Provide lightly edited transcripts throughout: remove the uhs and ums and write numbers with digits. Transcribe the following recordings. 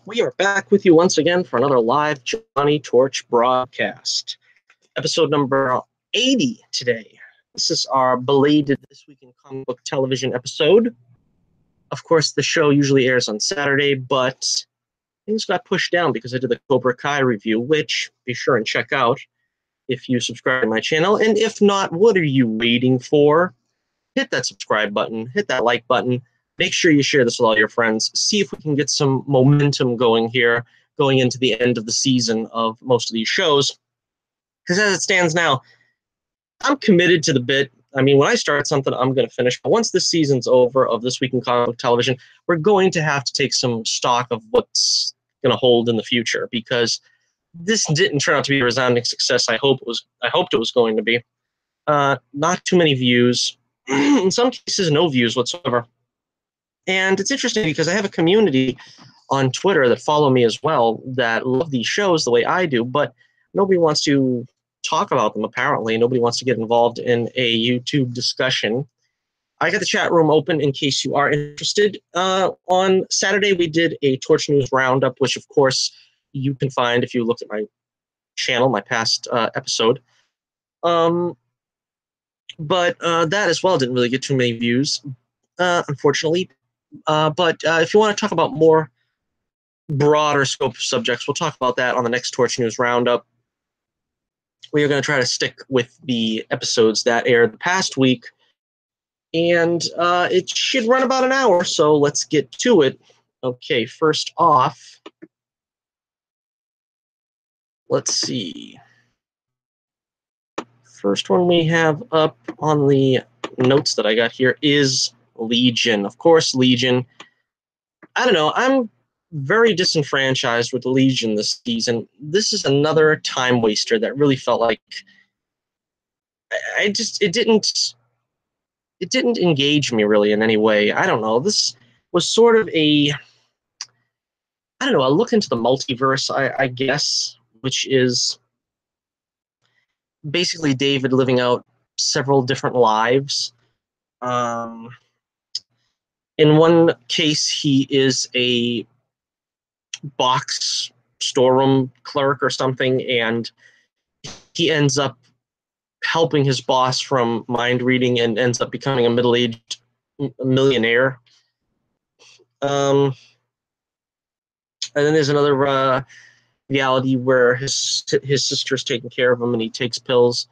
We are back with you once again for another live Johnny Torch broadcast. Episode number 80 today. This is our belated This Week in Comic Book Television episode. Of course, the show usually airs on Saturday, but things got pushed down because I did the Cobra Kai review, which be sure and check out if you subscribe to my channel. And if not, what are you waiting for? Hit that subscribe button, hit that like button. Make sure you share this with all your friends. See if we can get some momentum going here, going into the end of the season of most of these shows. Because as it stands now, I'm committed to the bit. I mean, when I start something, I'm going to finish. But once this season's over of This Week in Comic Book Television, we're going to have to take some stock of what's going to hold in the future. Because this didn't turn out to be a resounding success. I hoped it was going to be. Not too many views. In some cases, no views whatsoever. And it's interesting because I have a community on Twitter that follow me as well that love these shows the way I do, but nobody wants to talk about them, apparently. Nobody wants to get involved in a YouTube discussion. I got the chat room open in case you are interested. On Saturday, we did a Torch News Roundup, which, of course, you can find if you look at my channel, my past episode. But that as well didn't really get too many views, unfortunately. But if you want to talk about more broader scope of subjects, we'll talk about that on the next Torch News Roundup. We are going to try to stick with the episodes that aired the past week. And it should run about an hour, so let's get to it. Okay, first off, let's see. First one we have up on the notes that I got here is Legion. Of course, Legion. I don't know. I'm very disenfranchised with Legion this season. This is another time waster that really felt like it didn't engage me really in any way. I don't know. This was sort of a look into the multiverse, I guess, which is basically David living out several different lives. In one case, he is a box storeroom clerk or something, and he ends up helping his boss from mind reading and ends up becoming a middle-aged millionaire. And then there's another reality where his sister's taking care of him and he takes pills.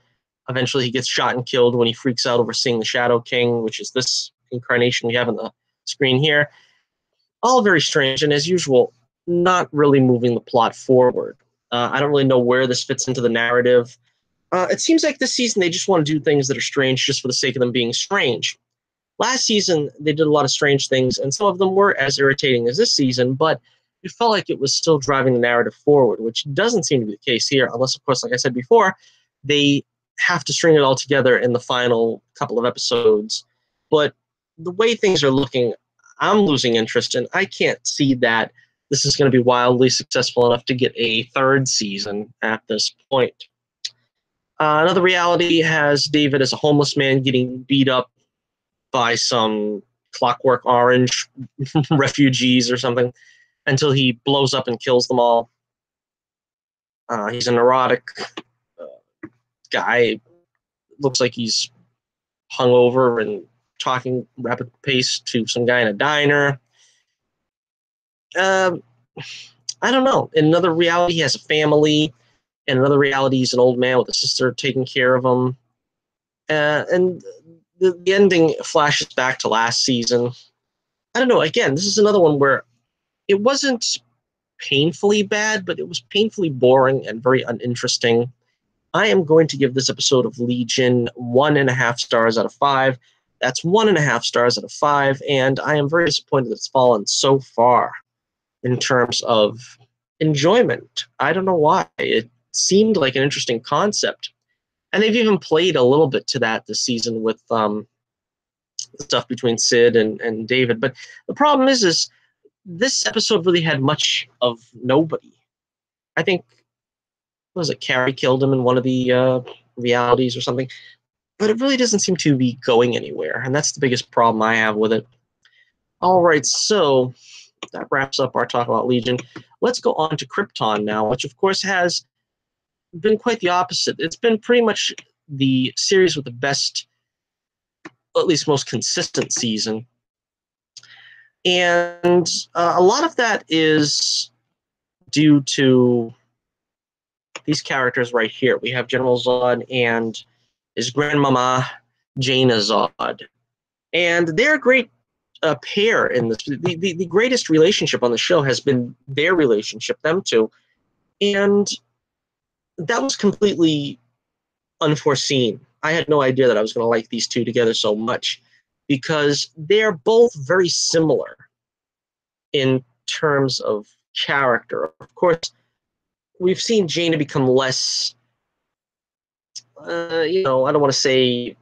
Eventually, he gets shot and killed when he freaks out over seeing the Shadow King, which is this incarnation we have on the screen here. All very strange, and as usual, not really moving the plot forward. I don't really know where this fits into the narrative. It seems like this season they just want to do things that are strange just for the sake of them being strange. Last season, they did a lot of strange things, and some of them were as irritating as this season, but it felt like it was still driving the narrative forward, which doesn't seem to be the case here, unless, of course, like I said before, they have to string it all together in the final couple of episodes. But the way things are looking, I'm losing interest, and I can't see that this is going to be wildly successful enough to get a third season at this point. Another reality has David as a homeless man getting beat up by some Clockwork Orange refugees or something until he blows up and kills them all. He's a neurotic guy. Looks like he's hungover and talking rapid pace to some guy in a diner. I don't know. In another reality, he has a family. In another reality, he's an old man with a sister taking care of him. And the ending flashes back to last season. I don't know. Again, this is another one where it wasn't painfully bad, but it was painfully boring and very uninteresting. I am going to give this episode of Legion 1.5 stars out of 5. That's 1.5 stars out of 5, and I am very disappointed that it's fallen so far in terms of enjoyment. I don't know why. It seemed like an interesting concept. And they've even played a little bit to that this season with the stuff between Sid and David. But the problem is this episode really had much of nobody. I think, what was it, Carrie killed him in one of the realities or something. But it really doesn't seem to be going anywhere. And that's the biggest problem I have with it. All right, so that wraps up our talk about Legion. Let's go on to Krypton now, which of course has been quite the opposite. It's been pretty much the series with the best, at least most consistent season. And a lot of that is due to these characters right here. We have General Zod and his grandmama, Jaina Zod. And they're a great pair in this. The greatest relationship on the show has been their relationship, them two. And that was completely unforeseen. I had no idea that I was going to like these two together so much because they're both very similar in terms of character. Of course, we've seen Jaina become less, I don't want to say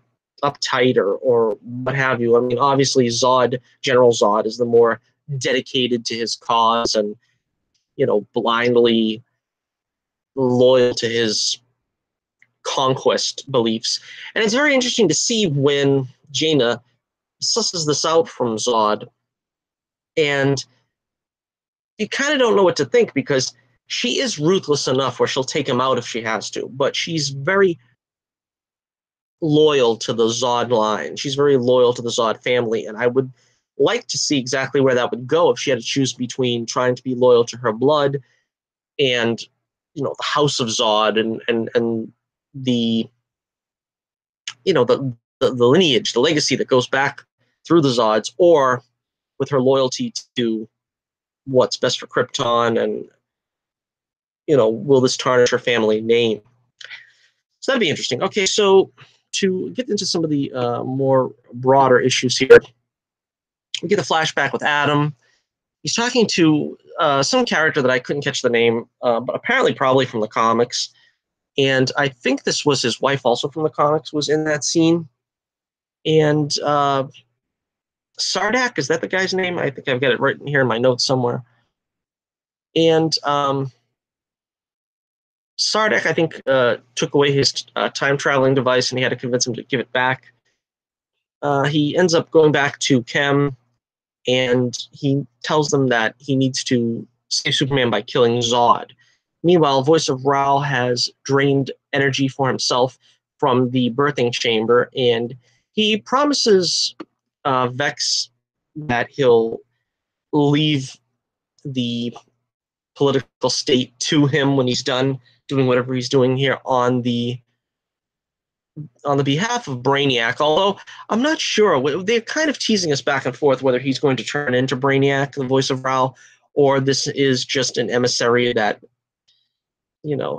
uptight or what have you. I mean, obviously, General Zod, is the more dedicated to his cause and, blindly loyal to his conquest beliefs. And it's very interesting to see when Jaina susses this out from Zod, and you kind of don't know what to think because she is ruthless enough where she'll take him out if she has to, but she's very loyal to the Zod line. She's very loyal to the Zod family, and I would like to see exactly where that would go if she had to choose between trying to be loyal to her blood and, the House of Zod and the, the lineage, the legacy that goes back through the Zods, or with her loyalty to what's best for Krypton and, will this tarnish her family name? So that'd be interesting. Okay, so to get into some of the more broader issues here, we get a flashback with Adam. He's talking to some character that I couldn't catch the name, but apparently probably from the comics. And I think this was his wife also from the comics was in that scene. And Sardak, is that the guy's name? I think I've got it written here in my notes somewhere. And Sardak, I think, took away his time-traveling device, and he had to convince him to give it back. He ends up going back to Chem, and he tells them that he needs to save Superman by killing Zod. Meanwhile, Voice of Ra has drained energy for himself from the birthing chamber, and he promises Vex that he'll leave the political state to him when he's done doing whatever he's doing here on the behalf of Brainiac, although I'm not sure. They're kind of teasing us back and forth whether he's going to turn into Brainiac, the Voice of Ra, or this is just an emissary that,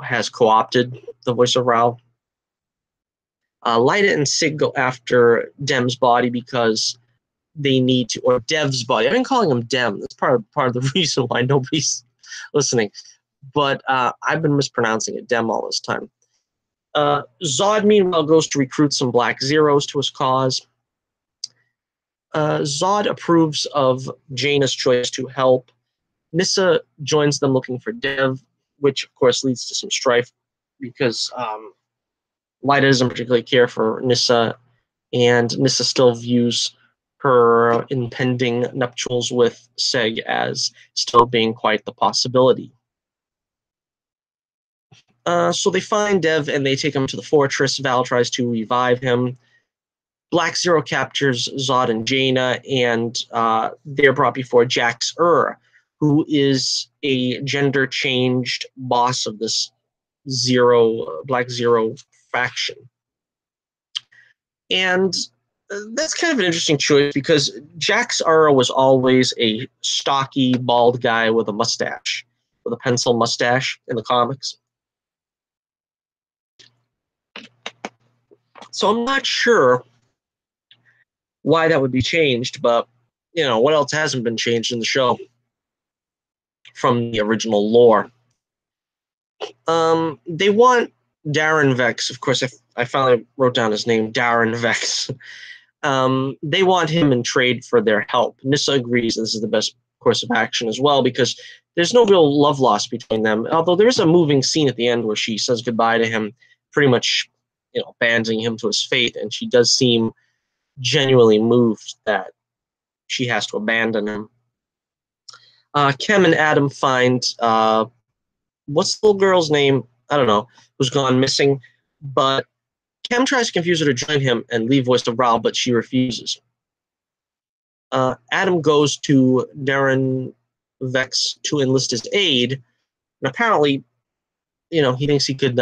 has co-opted the Voice of Ra. Lyta and Sig go after Dem's body because they need to, or Dev's body. I've been calling him Dem. That's part of the reason why nobody's listening. But I've been mispronouncing it, Dem, all this time. Zod, meanwhile, goes to recruit some Black Zeros to his cause. Zod approves of Jaina's choice to help. Nyssa joins them looking for Dev, which, of course, leads to some strife because Lyta doesn't particularly care for Nyssa, and Nyssa still views her impending nuptials with Seg as still being quite the possibility. So they find Dev and they take him to the fortress. Val tries to revive him. Black Zero captures Zod and Jaina, and they're brought before Jax who is a gender-changed boss of this Black Zero faction. And that's kind of an interesting choice because Jax was always a stocky, bald guy with a mustache, with a pencil mustache in the comics. So I'm not sure why that would be changed, but, what else hasn't been changed in the show from the original lore? They want Darren Vex. Of course, I finally wrote down his name, Darren Vex. They want him in trade for their help. Nyssa agrees this is the best course of action as well because there's no real love lost between them, although there is a moving scene at the end where she says goodbye to him, pretty much, abandoning him to his fate, and she does seem genuinely moved that she has to abandon him. Kem and Adam find what's the little girl's name? I don't know, who's gone missing. But Kem tries to confuse her to join him and leave Voice of Ra, but she refuses. Adam goes to Darren Vex to enlist his aid, and apparently, he thinks he could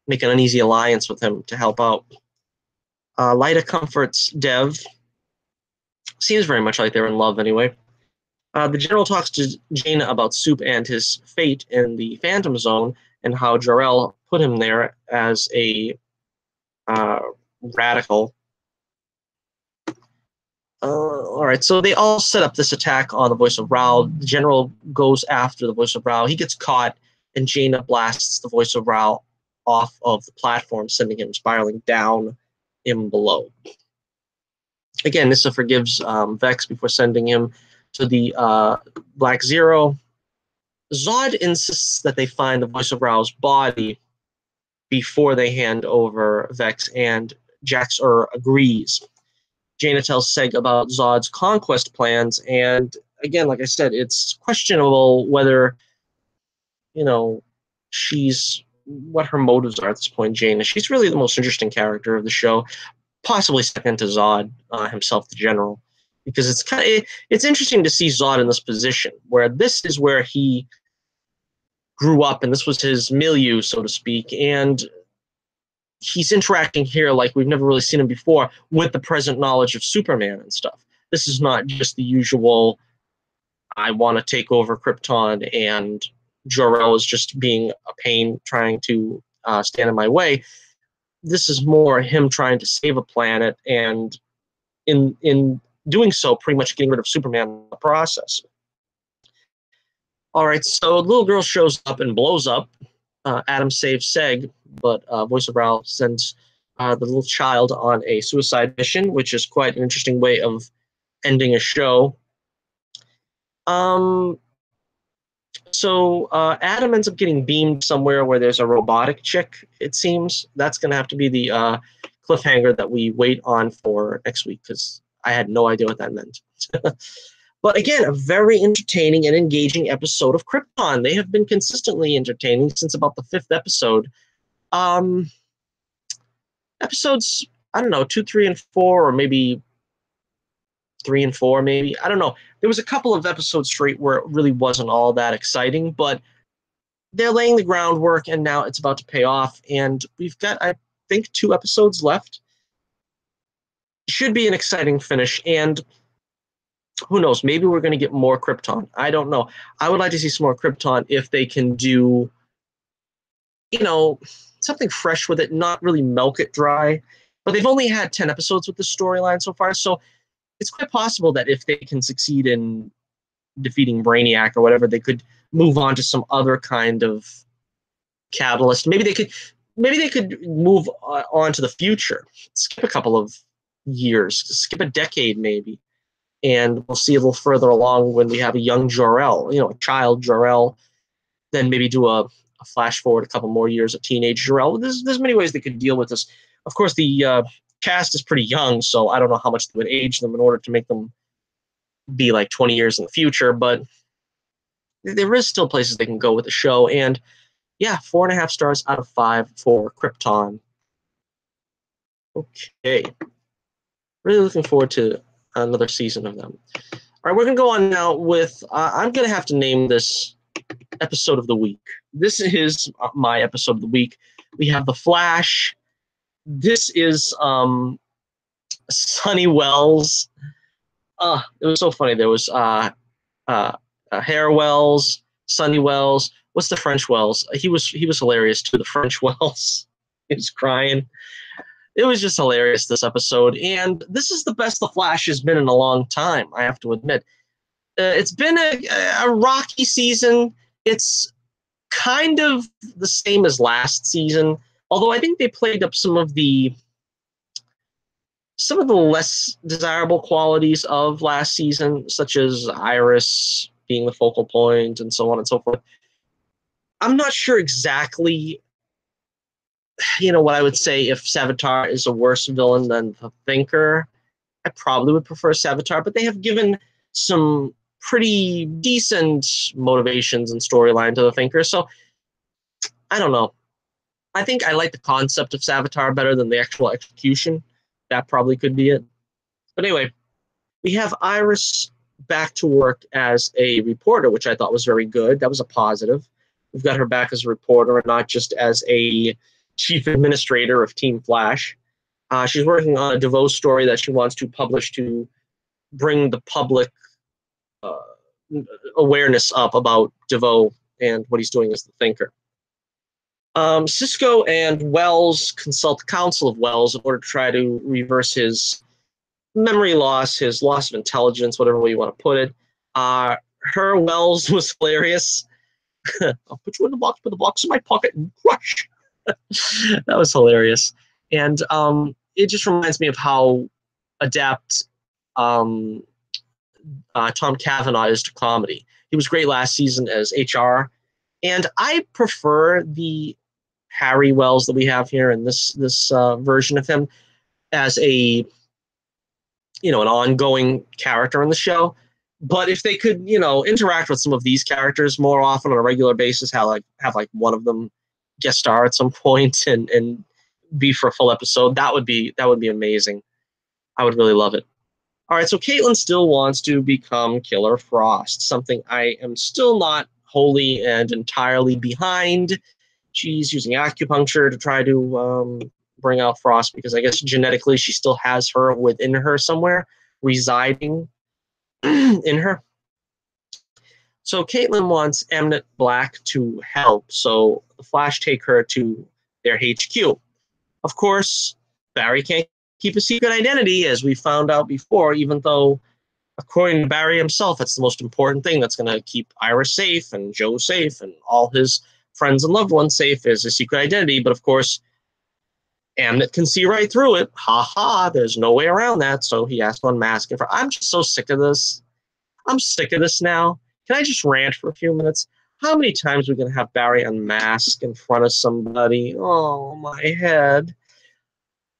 make an uneasy alliance with him to help out. Lyta comforts Dev. Seems very much like they're in love anyway. The general talks to Jaina about Soup and his fate in the Phantom Zone and how Jor-El put him there as a radical. All right, so they all set up this attack on the Voice of Ra. The general goes after the Voice of Ra. He gets caught, and Jaina blasts the Voice of Ra off of the platform, sending him spiraling down in below. Again, Nyssa forgives Vex before sending him to the Black Zero. Zod insists that they find the Voice of Ra's body before they hand over Vex, and Jax-Ur agrees. Jaina tells Seg about Zod's conquest plans, and again, like I said, it's questionable whether, what her motives are at this point, Jaina. She's really the most interesting character of the show, possibly second to Zod himself, the general, because it's interesting to see Zod in this position, where this is where he grew up, and this was his milieu, so to speak, and he's interacting here like we've never really seen him before with the present knowledge of Superman and stuff. This is not just the usual, I want to take over Krypton, and Jor-El is just being a pain trying to stand in my way. This is more him trying to save a planet, and in doing so, pretty much getting rid of Superman in the process. All right, so the little girl shows up and blows up. Adam saves Seg, but Voice of Ra sends the little child on a suicide mission, which is quite an interesting way of ending a show. So Adam ends up getting beamed somewhere where there's a robotic chick, it seems. That's going to have to be the cliffhanger that we wait on for next week, because I had no idea what that meant. But again, a very entertaining and engaging episode of Krypton. They have been consistently entertaining since about the 5th episode. Episodes, I don't know, 2, 3, and 4, or maybe 3 and 4, maybe. I don't know. There was a couple of episodes straight where it really wasn't all that exciting, but they're laying the groundwork, and now it's about to pay off. And we've got, I think, 2 episodes left. Should be an exciting finish, and who knows, maybe we're going to get more Krypton. I don't know. I would like to see some more Krypton if they can do, something fresh with it, not really milk it dry. But they've only had 10 episodes with the storyline so far, so it's quite possible that if they can succeed in defeating Brainiac or whatever, they could move on to some other kind of catalyst. Maybe they could move on to the future, skip a couple of years, skip a decade maybe. And we'll see a little further along when we have a young Jor-El, a child Jor-El, then maybe do a flash forward a couple more years of teenage Jor-El. There's many ways they could deal with this. Of course, the cast is pretty young, so I don't know how much they would age them in order to make them be like 20 years in the future, but there is still places they can go with the show. And yeah, 4.5 stars out of 5 for Krypton. Okay. Really looking forward to another season of them. All right, we're going to go on now with, I'm going to have to name this episode of the week. This is my episode of the week. We have The Flash. This is Sonny Wells. It was so funny. There was Hare Wells, Sonny Wells. What's the French Wells? He was hilarious too. The French Wells. He was crying. It was just hilarious, this episode. And this is the best The Flash has been in a long time, I have to admit. It's been a rocky season. It's kind of the same as last season, although I think they played up some of the less desirable qualities of last season, such as Iris being the focal point and so on and so forth. I'm not sure exactly what I would say if Savitar is a worse villain than the Thinker. I probably would prefer Savitar, but they have given some pretty decent motivations and storyline to the Thinker. So I don't know. I think I like the concept of Savitar better than the actual execution. That probably could be it. But anyway, we have Iris back to work as a reporter, which I thought was very good. That was a positive. We've got her back as a reporter and not just as a chief administrator of Team Flash. She's working on a DeVoe story that she wants to publish to bring the public awareness up about DeVoe and what he's doing as the Thinker. Cisco and Wells consult the Council of Wells in order to try to reverse his memory loss, his loss of intelligence, whatever way you want to put it. Her Wells was hilarious. I'll put you in the box, put the box in my pocket, and crush. That was hilarious. And it just reminds me of how adept Tom Cavanaugh is to comedy. He was great last season as HR. And I prefer the Harry Wells that we have here in this version of him as a, an ongoing character in the show. But if they could, interact with some of these characters more often on a regular basis, have one of them guest star at some point and be for a full episode, that would be amazing. I would really love it. All right, so Caitlin still wants to become Killer Frost, something I am still not wholly and entirely behind. She's using acupuncture to try to bring out Frost because I guess genetically she still has her within her somewhere, residing in her. So Caitlin wants Emmett Black to help, so the Flash take her to their HQ. Of course, Barry can't keep a secret identity, as we found out before, even though, according to Barry himself, it's the most important thing that's going to keep Iris safe and Joe safe and all his friends and loved ones safe is a secret identity. But of course, Emmett can see right through it. Ha ha, there's no way around that. So he has to unmask it. I'm just so sick of this. I'm sick of this now. Can I just rant for a few minutes? How many times are we going to have Barry unmask in front of somebody? Oh, my head.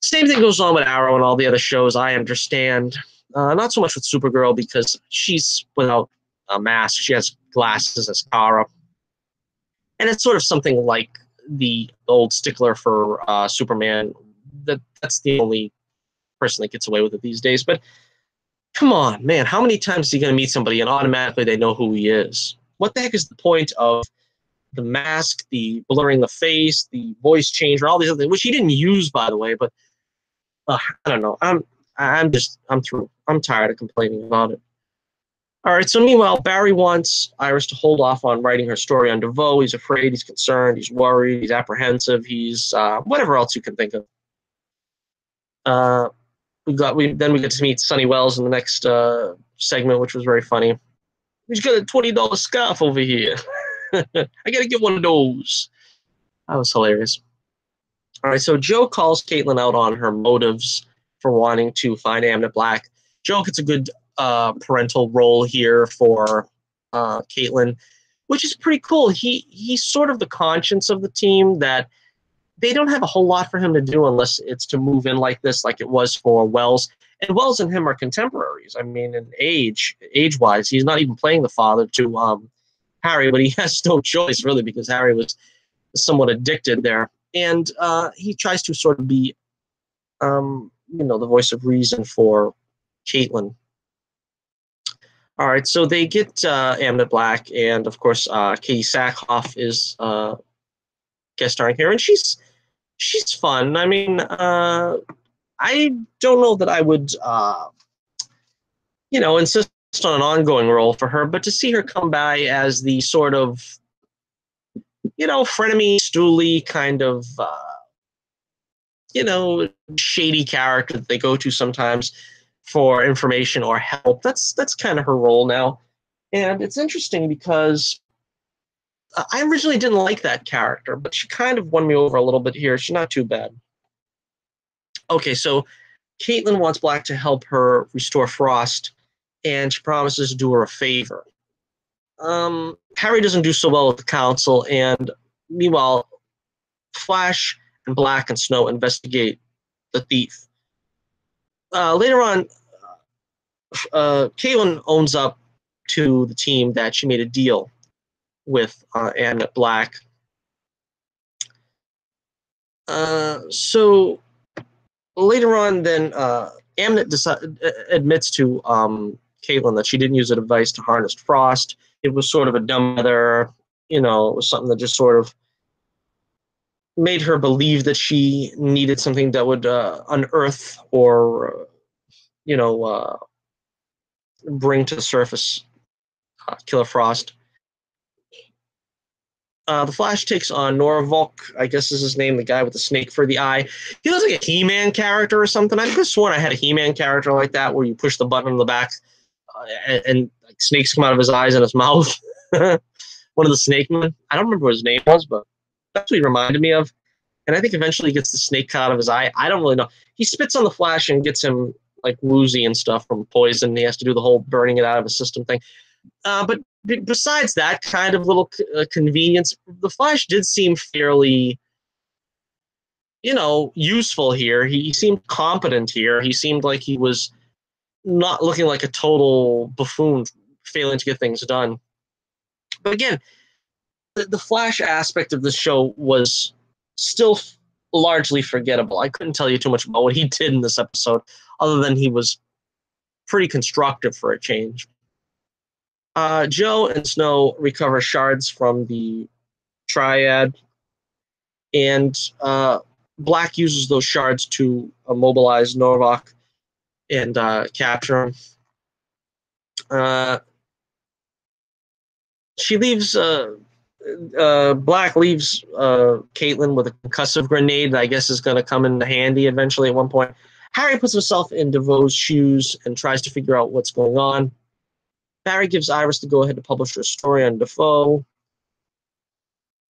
Same thing goes on with Arrow and all the other shows, I understand. Not so much with Supergirl because she's without a mask. She has glasses as Kara. And it's sort of something like the old stickler for Superman. That's the only person that gets away with it these days. But come on, man, how many times are you going to meet somebody and automatically they know who he is? What the heck is the point of the mask, the blurring the face, the voice changer, all these other things, which he didn't use, by the way, but I don't know. I'm through. I'm tired of complaining about it. All right, so meanwhile, Barry wants Iris to hold off on writing her story on DeVoe. He's afraid, he's concerned, he's worried, he's apprehensive, he's whatever else you can think of. We get to meet Sonny Wells in the next segment, which was very funny. He's got a $20 scarf over here. I got to get one of those. That was hilarious. All right, so Joe calls Caitlin out on her motives for wanting to find Emmett Black. Joe gets a good parental role here for Caitlin, which is pretty cool. He's sort of the conscience of the team that they don't have a whole lot for him to do unless it's to move in like this, like it was for Wells. And Wells and him are contemporaries. I mean, in age-wise, he's not even playing the father to Harry, but he has no choice, really, because Harry was somewhat addicted there. And he tries to sort of be, the voice of reason for Caitlin. All right, so they get Emmett Black, and, of course, Katie Sackhoff is guest starring here, and she's fun. I mean, I don't know that I would, insist on an ongoing role for her, but to see her come by as the sort of, frenemy, stooly kind of, shady character that they go to sometimes for information or help, that's kind of her role now. And it's interesting because I originally didn't like that character, but she kind of won me over a little bit here. She's not too bad. Okay, so Caitlin wants Black to help her restore Frost, and she promises to do her a favor. Harry doesn't do so well with the council, and meanwhile, Flash and Black and Snow investigate the thief. Later on, Caitlin owns up to the team that she made a deal with Annette Black. So later on, then Amnet admits to Caitlin that she didn't use a device to harness Frost. It was sort of a dumb weather, it was something that just sort of made her believe that she needed something that would unearth or, bring to the surface Killer Frost. The Flash takes on Norvalk, I guess is his name, the guy with the snake for the eye. He looks like a He-Man character or something. I could have sworn I had a He-Man character like that where you push the button on the back and like, snakes come out of his eyes and his mouth. One of the Snake Men. I don't remember what his name was, but that's what he reminded me of. And I think eventually he gets the snake out of his eye. I don't really know. He spits on the Flash and gets him like woozy and stuff from poison. He has to do the whole burning it out of his system thing. But besides that kind of little convenience, the Flash did seem fairly, useful here. He seemed competent here. He seemed like he was not looking like a total buffoon failing to get things done. But again, the Flash aspect of the show was still largely forgettable. I couldn't tell you too much about what he did in this episode, other than he was pretty constructive for a change. Joe and Snow recover shards from the Triad, and Black uses those shards to immobilize Norvalk and capture him. She leaves. Black leaves Caitlin with a concussive grenade that I guess is going to come in handy eventually at one point. Harry puts himself in DeVoe's shoes and tries to figure out what's going on. Barry gives Iris the go-ahead to publish her story on DeVoe.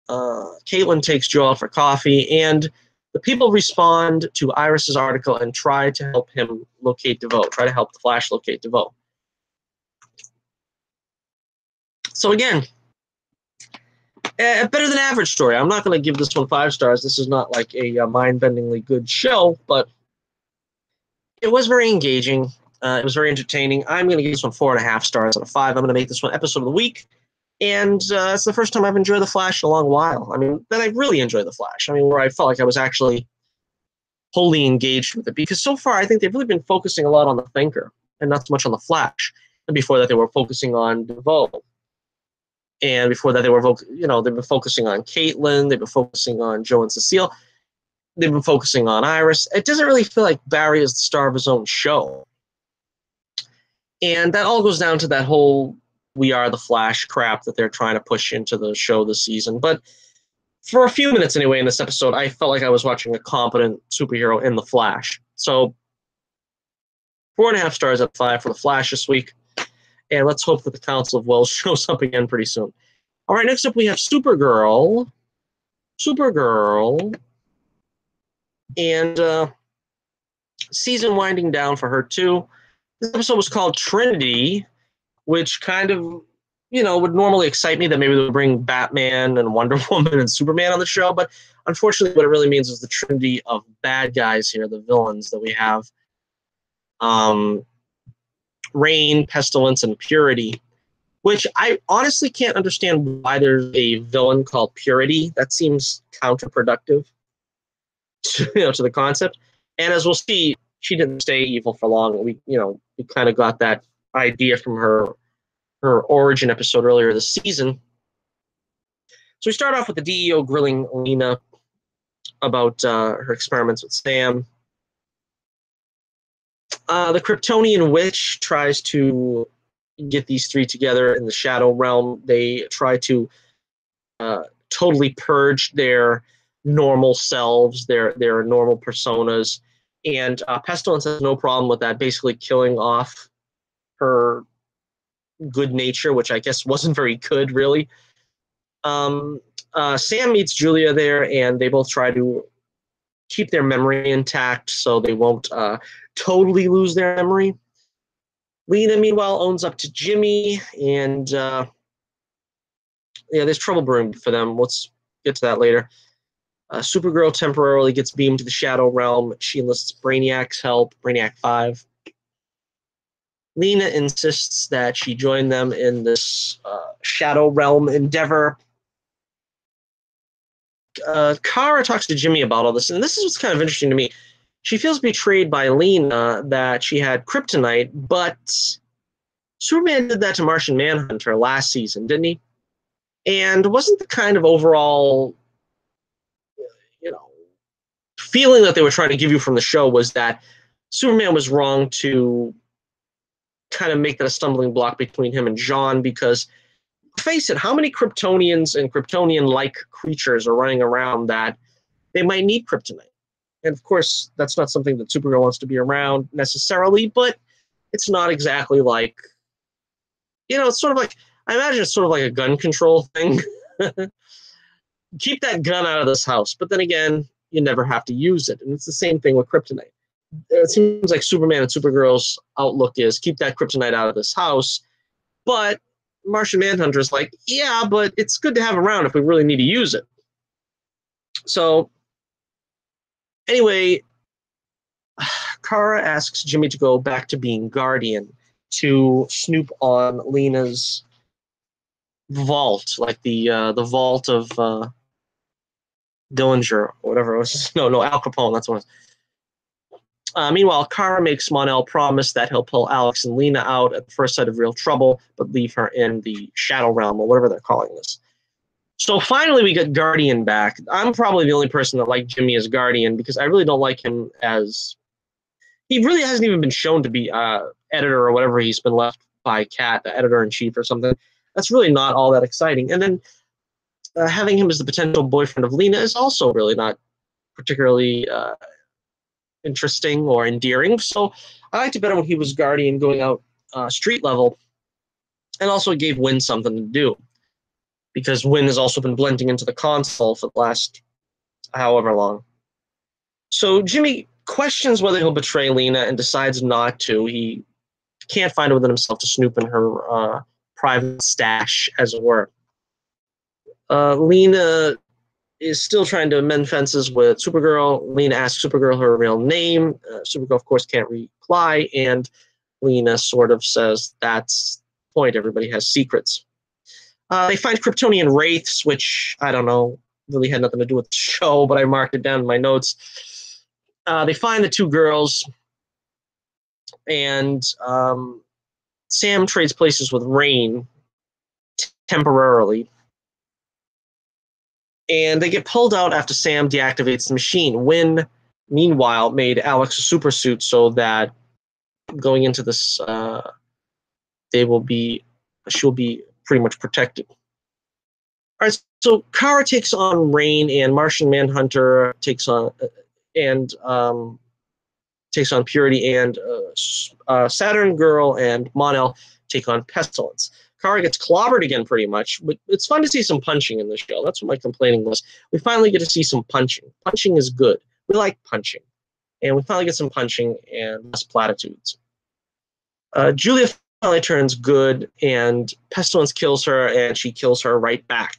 Caitlin takes Joe out for coffee, and the people respond to Iris's article and try to help him locate DeVoe, try to help the Flash locate DeVoe. So again, a better than average story. I'm not going to give this one 5 stars. This is not like a mind-bendingly good show, but it was very engaging. It was very entertaining. I'm going to give this one 4.5 stars out of 5. I'm going to make this one episode of the week. And it's the first time I've enjoyed The Flash in a long while. I mean, that I really enjoyed The Flash. I mean, where I felt like I was actually wholly engaged with it. Because so far, I think they've really been focusing a lot on the Thinker and not so much on The Flash. And before that, they were focusing on DeVoe. And before that, they've been focusing on Caitlin. They've been focusing on Joe and Cecile. They've been focusing on Iris. It doesn't really feel like Barry is the star of his own show. And that all goes down to that whole We Are the Flash crap that they're trying to push into the show this season. But for a few minutes anyway in this episode, I felt like I was watching a competent superhero in the Flash. So 4.5 stars out of 5 for the Flash this week. And let's hope that the Council of Wells shows up again pretty soon. All right, next up we have Supergirl. And season winding down for her too. This episode was called Trinity, which kind of, would normally excite me that maybe they would bring Batman and Wonder Woman and Superman on the show. But unfortunately, what it really means is the trinity of bad guys here, the villains that we have. Rain, Pestilence, and Purity, which I honestly can't understand why there's a villain called Purity. That seems counterproductive to the concept. And as we'll see, she didn't stay evil for long. We kind of got that idea from her origin episode earlier this season. So we start off with the DEO grilling Lena about her experiments with Sam. The Kryptonian witch tries to get these three together in the Shadow Realm. They try to totally purge their normal selves, their normal personas, and Pestilence has no problem with that, basically killing off her good nature, which I guess wasn't very good, really. Sam meets Julia there, and they both try to keep their memory intact so they won't totally lose their memory. Lena, meanwhile, owns up to Jimmy, and there's trouble brewing for them. Let's get to that later. Supergirl temporarily gets beamed to the Shadow Realm. She enlists Brainiac's help, Brainiac 5. Lena insists that she join them in this Shadow Realm endeavor. Kara talks to Jimmy about all this, and this is what's kind of interesting to me. She feels betrayed by Lena that she had kryptonite, but Superman did that to Martian Manhunter last season, didn't he? And wasn't the kind of overall, feeling that they were trying to give you from the show was that Superman was wrong to kind of make that a stumbling block between him and John, because face it, how many Kryptonians and Kryptonian-like creatures are running around that they might need kryptonite? And of course, that's not something that Supergirl wants to be around necessarily, but it's not exactly like, it's sort of like, I imagine it's sort of like a gun control thing. Keep that gun out of this house. But then again, you never have to use it. And it's the same thing with kryptonite. It seems like Superman and Supergirl's outlook is keep that kryptonite out of this house. But Martian Manhunter is like, yeah, but it's good to have around if we really need to use it. So anyway, Kara asks Jimmy to go back to being Guardian to snoop on Lena's vault, like the vault of Dillinger or whatever it was. No, Al Capone, that's what it was. Meanwhile, Kara makes Mon-El promise that he'll pull Alex and Lena out at the first sight of real trouble, but leave her in the Shadow Realm, or whatever they're calling this. So finally we get Guardian back. I'm probably the only person that liked Jimmy as Guardian, because I really don't like him as... He really hasn't even been shown to be editor or whatever he's been left by Kat, the editor-in-chief or something. That's really not all that exciting. And then having him as the potential boyfriend of Lena is also really not particularly interesting or endearing. So I liked it better when he was Guardian going out street level, and also gave Wynn something to do, because Wynn has also been blending into the console for the last however long. So Jimmy questions whether he'll betray Lena and decides not to. He can't find it within himself to snoop in her private stash, as it were. Lena is still trying to mend fences with Supergirl. Lena asks Supergirl her real name. Supergirl, of course, can't reply, and Lena sort of says that's the point. Everybody has secrets. They find Kryptonian wraiths, which, I don't know, really had nothing to do with the show, but I marked it down in my notes. They find the two girls, and Sam trades places with Rain temporarily. And they get pulled out after Sam deactivates the machine. Wynn, meanwhile, made Alex a super suit so that going into this, she'll be pretty much protected. All right, so Kara takes on Rain, and Martian Manhunter takes on Purity, and Saturn Girl and Mon-El take on Pestilence. Kara gets clobbered again, pretty much. But it's fun to see some punching in the show. That's what my complaining was. We finally get to see some punching. Punching is good. We like punching. And we finally get some punching and less platitudes. Julia finally turns good, and Pestilence kills her, and she kills her right back.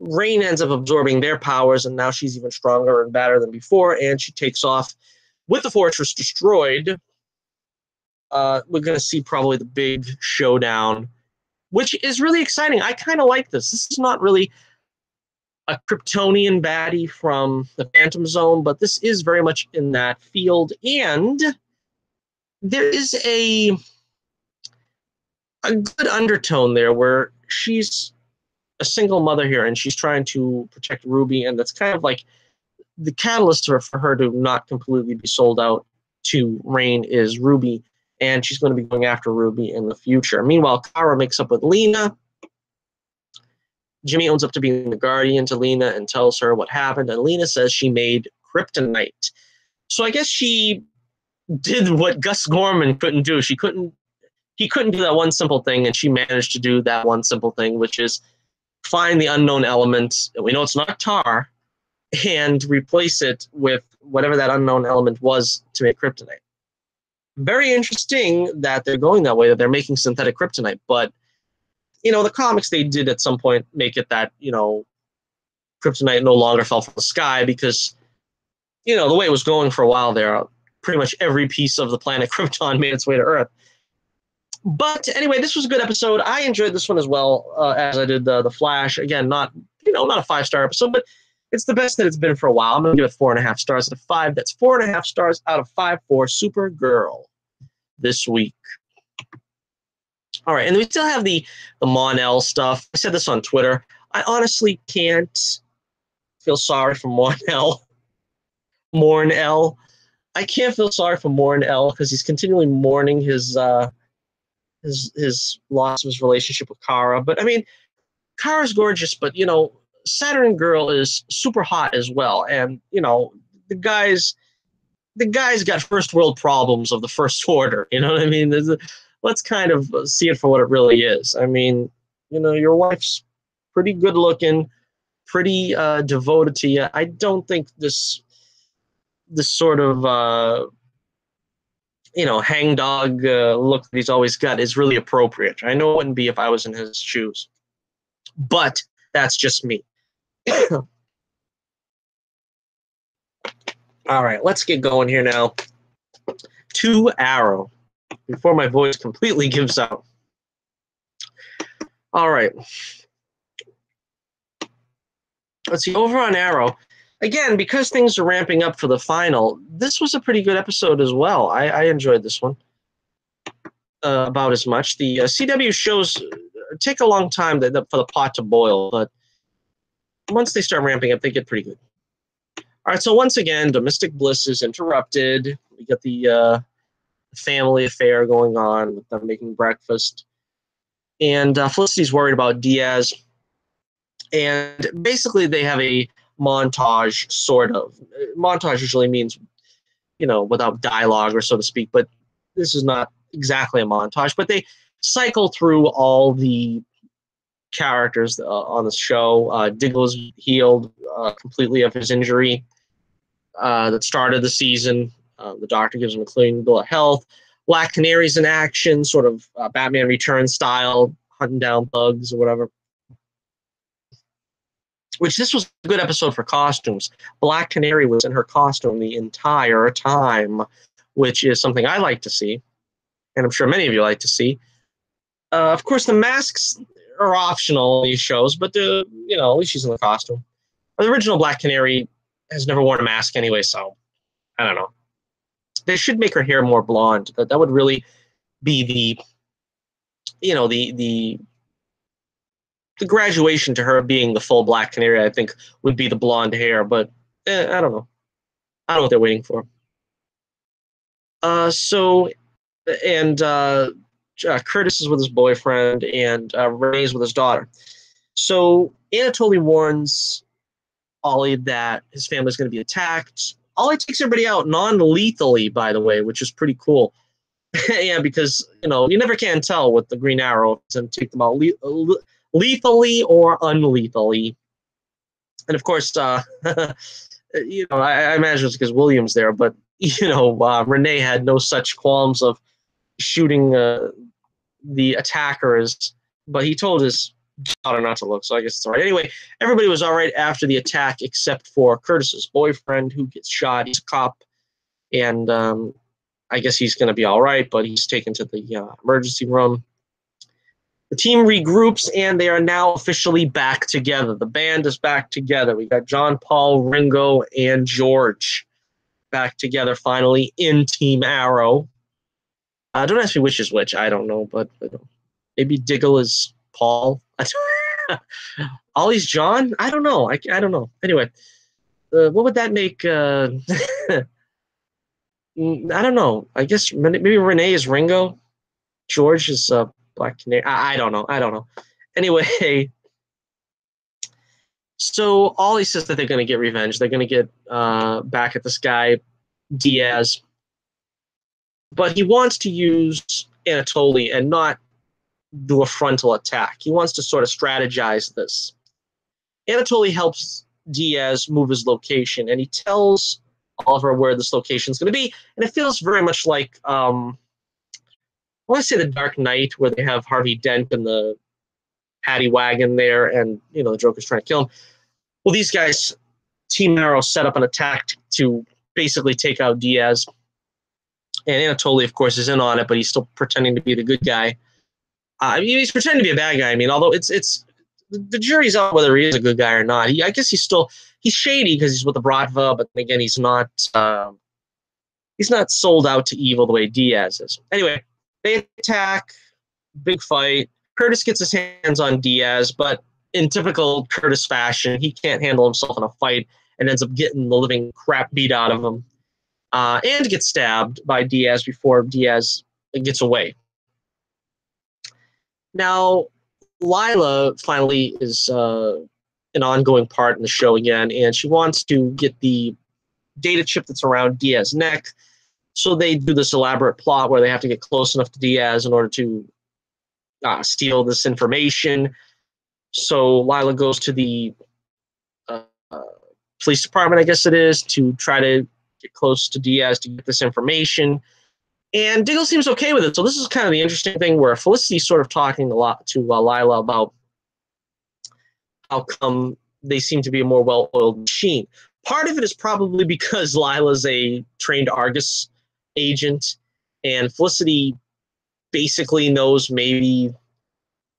Rain ends up absorbing their powers, and now she's even stronger and badder than before, and she takes off with the fortress destroyed. We're going to see probably the big showdown, which is really exciting. I kind of like this. This is not really a Kryptonian baddie from the Phantom Zone, but this is very much in that field. And there is a good undertone there where she's a single mother here, and she's trying to protect Ruby, and that's kind of like the catalyst for her to not completely be sold out to Rain is Ruby, and she's going to be going after Ruby in the future. Meanwhile, Kara makes up with Lena. Jimmy owns up to being the Guardian to Lena and tells her what happened, and Lena says she made kryptonite. So I guess she did what Gus Gorman couldn't do. He couldn't do that one simple thing, and she managed to do that one simple thing, which is find the unknown element. We know it's not tar, and replace it with whatever that unknown element was to make kryptonite. Very interesting that they're going that way, that they're making synthetic kryptonite. But, the comics, they did at some point make it that, kryptonite no longer fell from the sky because, the way it was going for a while there, pretty much every piece of the planet Krypton made its way to Earth. But anyway, this was a good episode. I enjoyed this one as well, as I did the Flash. Again, not a 5-star episode, but it's the best that it's been for a while. I'm going to give it 4.5 stars out of 5. That's 4.5 stars out of 5 for Supergirl this week. All right, and we still have the Mon-El stuff. I said this on Twitter. I honestly can't feel sorry for Mon-El. Morn-El. I can't feel sorry for Morn-El because he's continually mourning his loss of his relationship with Kara. But I mean, Kara's gorgeous, but Saturn Girl is super hot as well, and the guy's got first world problems of the first order. You know what I mean? Let's kind of see it for what it really is. I mean, your wife's pretty good looking, pretty devoted to you. I don't think this sort of hangdog look that he's always got is really appropriate. I know it wouldn't be if I was in his shoes, but that's just me. All right, let's get going here now. To Arrow, before my voice completely gives out. All right. Let's see, over on Arrow, again, because things are ramping up for the final, this was a pretty good episode as well. I enjoyed this one about as much. The CW shows take a long time for the pot to boil, but once they start ramping up, they get pretty good. All right, so once again, domestic bliss is interrupted. We get the family affair going on with them making breakfast. And Felicity's worried about Diaz. And basically they have a montage, sort of. Montage usually means, without dialogue or so to speak, but this is not exactly a montage. But they cycle through all the characters on the show. Diggle is healed completely of his injury that started the season. The doctor gives him a clean bill of health. Black Canary's in action, sort of Batman Returns style, hunting down thugs or whatever. Which this was a good episode for costumes. Black Canary was in her costume the entire time, which is something I like to see, and I'm sure many of you like to see. Of course, the masks are optional in these shows, but at least she's in the costume. The original Black Canary has never worn a mask anyway, so I don't know. They should make her hair more blonde. That would really be the graduation to her being the full Black Canary. I think would be the blonde hair, but I don't know. I don't know what they're waiting for. Curtis is with his boyfriend, and Renee's with his daughter. So Anatoly warns Ollie that his family's going to be attacked. Ollie takes everybody out non-lethally, by the way, which is pretty cool. Yeah, because you never can tell with the Green Arrow and take them out lethally or unlethally. And of course, I imagine it's because William's there, but Renee had no such qualms of shooting the attackers, but he told his daughter not to look, so I guess it's all right. Anyway, everybody was all right after the attack except for Curtis's boyfriend, who gets shot. He's a cop, and I guess he's going to be all right, but he's taken to the emergency room. The team regroups, and they are now officially back together. The band is back together. We got John, Paul, Ringo, and George back together finally in Team Arrow. Don't ask me which is which. I don't know, but maybe Diggle is Paul. Ollie's John? I don't know. I don't know. Anyway, what would that make? I don't know. I guess maybe Renee is Ringo. George is Black Canary. I don't know. Anyway, so Ollie says that they're going to get revenge. They're going to get back at this guy, Diaz. But he wants to use Anatoly and not do a frontal attack. He wants to sort of strategize this. Anatoly helps Diaz move his location, and he tells Oliver where this location is going to be. And it feels very much like, I want to say The Dark Knight, where they have Harvey Dent in the paddy wagon there, and the Joker's trying to kill him. Well, these guys, Team Arrow, set up an attack to basically take out Diaz. And Anatoly, of course, is in on it, but he's still pretending to be the good guy. I mean, he's pretending to be a bad guy. I mean, although it's the jury's out whether he is a good guy or not. I guess he's shady because he's with the Bratva, but again, he's not sold out to evil the way Diaz is. Anyway, they attack, big fight. Curtis gets his hands on Diaz, but in typical Curtis fashion, he can't handle himself in a fight and ends up getting the living crap beat out of him, and gets stabbed by Diaz before Diaz gets away. Now, Lila finally is an ongoing part in the show again, and she wants to get the data chip that's around Diaz's neck. So they do this elaborate plot where they have to get close enough to Diaz in order to steal this information. So Lila goes to the police department, I guess it is, to try to get close to Diaz to get this information. And Diggle seems okay with it. So this is kind of the interesting thing where Felicity's sort of talking a lot to Lila about how come they seem to be a more well-oiled machine. Part of it is probably because Lila's a trained Argus agent, and Felicity basically knows maybe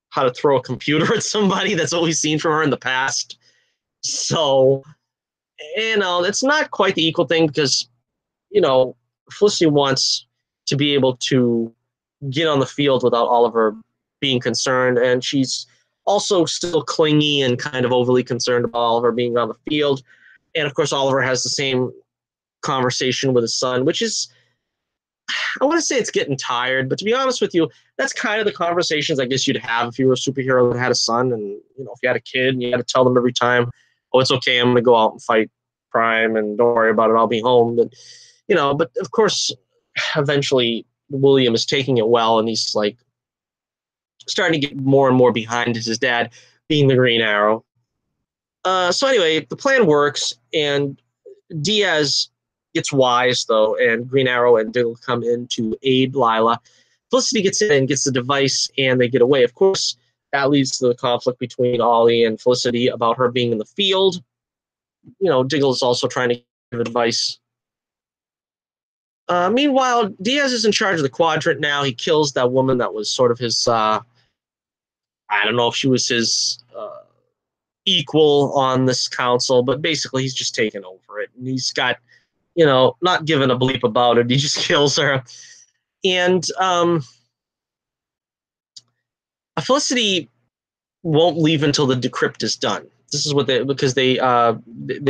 how to throw a computer at somebody. That's what we've seen from her in the past. So, it's not quite the equal thing because, Felicity wants to be able to get on the field without Oliver being concerned, and she's also still clingy and kind of overly concerned about Oliver being on the field. And, of course, Oliver has the same conversation with his son, which is, I want to say it's getting tired, but to be honest with you, that's kind of the conversations I guess you'd have if you were a superhero that had a son, and if you had a kid and you had to tell them every time, oh, it's okay, I'm going to go out and fight crime and don't worry about it, I'll be home. But but of course, eventually William is taking it well, and he's like starting to get more and more behind his dad being the Green Arrow. So anyway, the plan works, and Diaz gets wise, though, and Green Arrow and Diggle come in to aid Lila. Felicity gets in and gets the device, and they get away. Of course, that leads to the conflict between Ollie and Felicity about her being in the field. Diggle is also trying to give advice. Meanwhile, Diaz is in charge of the quadrant now. He kills that woman that was sort of his, I don't know if she was his equal on this council, but basically he's just taken over it. And he's got, not giving a bleep about it. He just kills her. And Felicity won't leave until the decrypt is done. This is what because they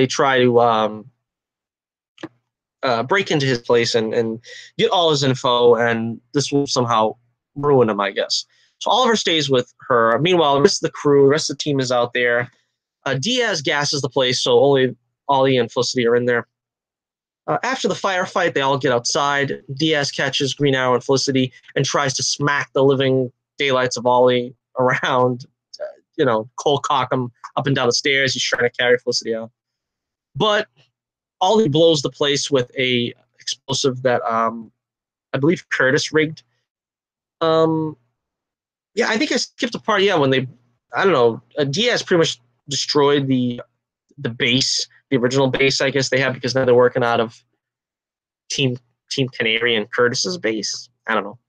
try to break into his place and get all his info, and this will somehow ruin him, I guess. So Oliver stays with her. Meanwhile, the rest of the crew, the rest of the team is out there. Diaz gasses the place, so only Ollie and Felicity are in there. After the firefight, they all get outside. Diaz catches Green Arrow and Felicity and tries to smack the living daylights of Ollie around, cold cock him up and down the stairs. He's trying to carry Felicity out. But Ollie blows the place with a explosive that I believe Curtis rigged. I think I skipped a part. Yeah, when Diaz pretty much destroyed the base, the original base, I guess they have, because now they're working out of Team Canary and Curtis's base. I don't know.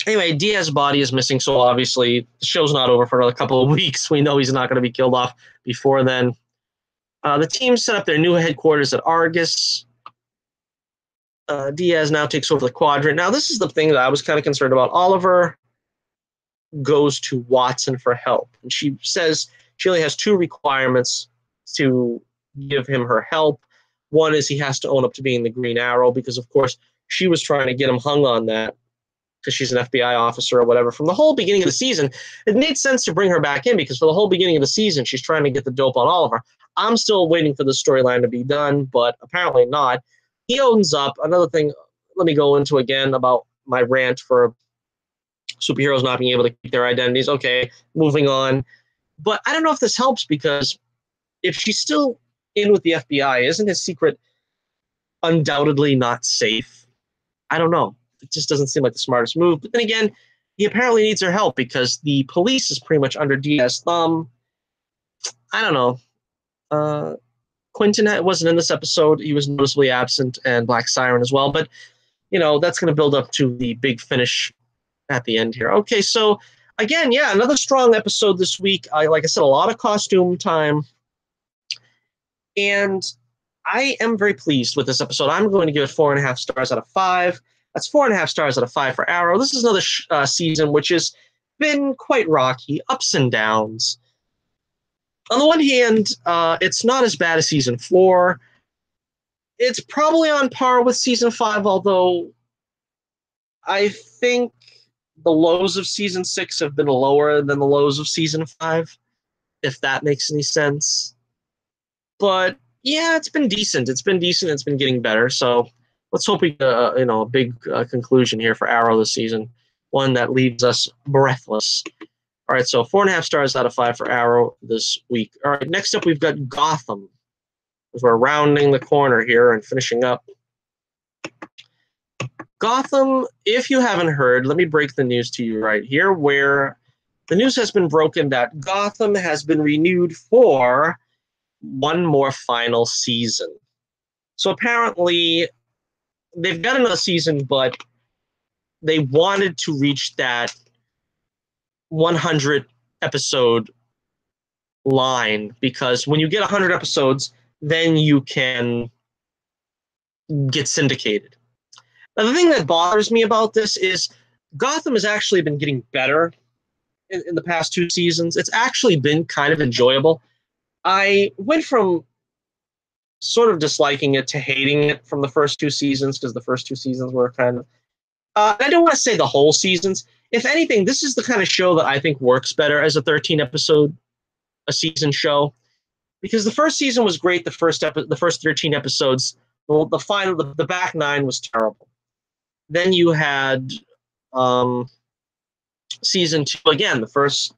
Anyway, Diaz's body is missing, so obviously the show's not over for another couple of weeks. We know he's not going to be killed off before then. The team set up their new headquarters at Argus. Diaz now takes over the quadrant. Now, this is the thing that I was kind of concerned about. Oliver goes to Watson for help, and she says she only has two requirements to give him her help. One is he has to own up to being the Green Arrow, because, of course, she was trying to get him hung on that because she's an FBI officer or whatever. From the whole beginning of the season, it made sense to bring her back in, because for the whole beginning of the season, she's trying to get the dope on Oliver. I'm still waiting for the storyline to be done, but apparently not. He owns up. Another thing, let me go into again about my rant for superheroes not being able to keep their identities. Okay, moving on. But I don't know if this helps, because if she's still in with the FBI, isn't his secret undoubtedly not safe? I don't know. It just doesn't seem like the smartest move. But then again, he apparently needs her help because the police is pretty much under Diaz's thumb. I don't know. Quentin wasn't in this episode. He was noticeably absent, and Black Siren as well. But that's going to build up to the big finish at the end here. Okay, so again, yeah, another strong episode this week. Like I said, a lot of costume time. And I am very pleased with this episode. I'm going to give it 4.5 stars out of 5. That's 4.5 stars out of 5 for Arrow. This is another season which has been quite rocky, ups and downs. On the one hand, it's not as bad as season 4. It's probably on par with season 5, although I think the lows of season 6 have been lower than the lows of season 5, if that makes any sense. But yeah, it's been decent. It's been getting better. So let's hope we get a big conclusion here for Arrow this season, one that leaves us breathless. All right, so 4.5 stars out of 5 for Arrow this week. All right, next up we've got Gotham. As we're rounding the corner here and finishing up. Gotham, if you haven't heard, let me break the news to you right here, where the news has been broken that Gotham has been renewed for one more final season. So apparently they've got another season, but they wanted to reach that 100 episode line, because when you get 100 episodes, then you can get syndicated. Now, the thing that bothers me about this is Gotham has actually been getting better in the past 2 seasons. It's actually been kind of enjoyable. I went from sort of disliking it to hating it from the first 2 seasons, because the first 2 seasons were kind of... I don't want to say the whole seasons. If anything, this is the kind of show that I think works better as a 13-episode a season show, because the first season was great. The first 13 episodes, the back 9 was terrible. Then you had season 2 again. The first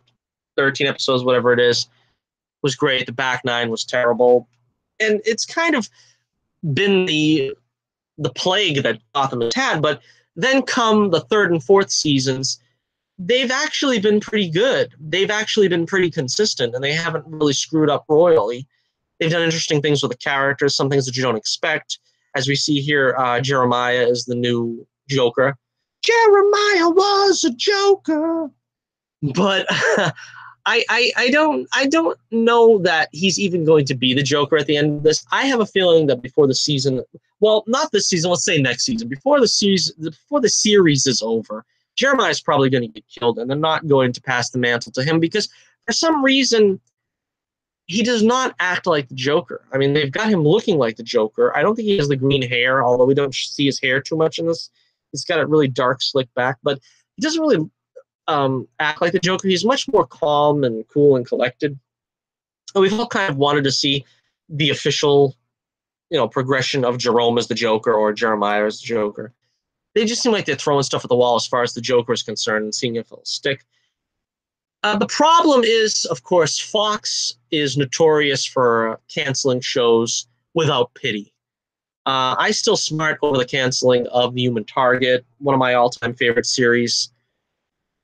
13 episodes, whatever it is, was great. The back 9 was terrible, and it's kind of been the plague that Gotham has had. But then come the 3rd and 4th seasons, they've actually been pretty good. They've actually been pretty consistent, and they haven't really screwed up royally. They've done interesting things with the characters, some things that you don't expect. As we see here, Jeremiah is the new Joker. Jeremiah was a Joker. But I don't know that he's even going to be the Joker at the end of this. I have a feeling that before the season, well, not this season, let's say next season, before the series is over, Jeremiah's probably going to get killed, and they're not going to pass the mantle to him, because for some reason he does not act like the Joker. I mean, they've got him looking like the Joker. I don't think he has the green hair, although we don't see his hair too much in this. He's got it really dark, slick back, but he doesn't really act like the Joker. He's much more calm and cool and collected. And we've all kind of wanted to see the official, progression of Jerome as the Joker or Jeremiah as the Joker. They just seem like they're throwing stuff at the wall as far as the Joker is concerned and seeing if it'll stick. The problem is, of course, Fox is notorious for canceling shows without pity. I still smart over the canceling of The Human Target, one of my all-time favorite series.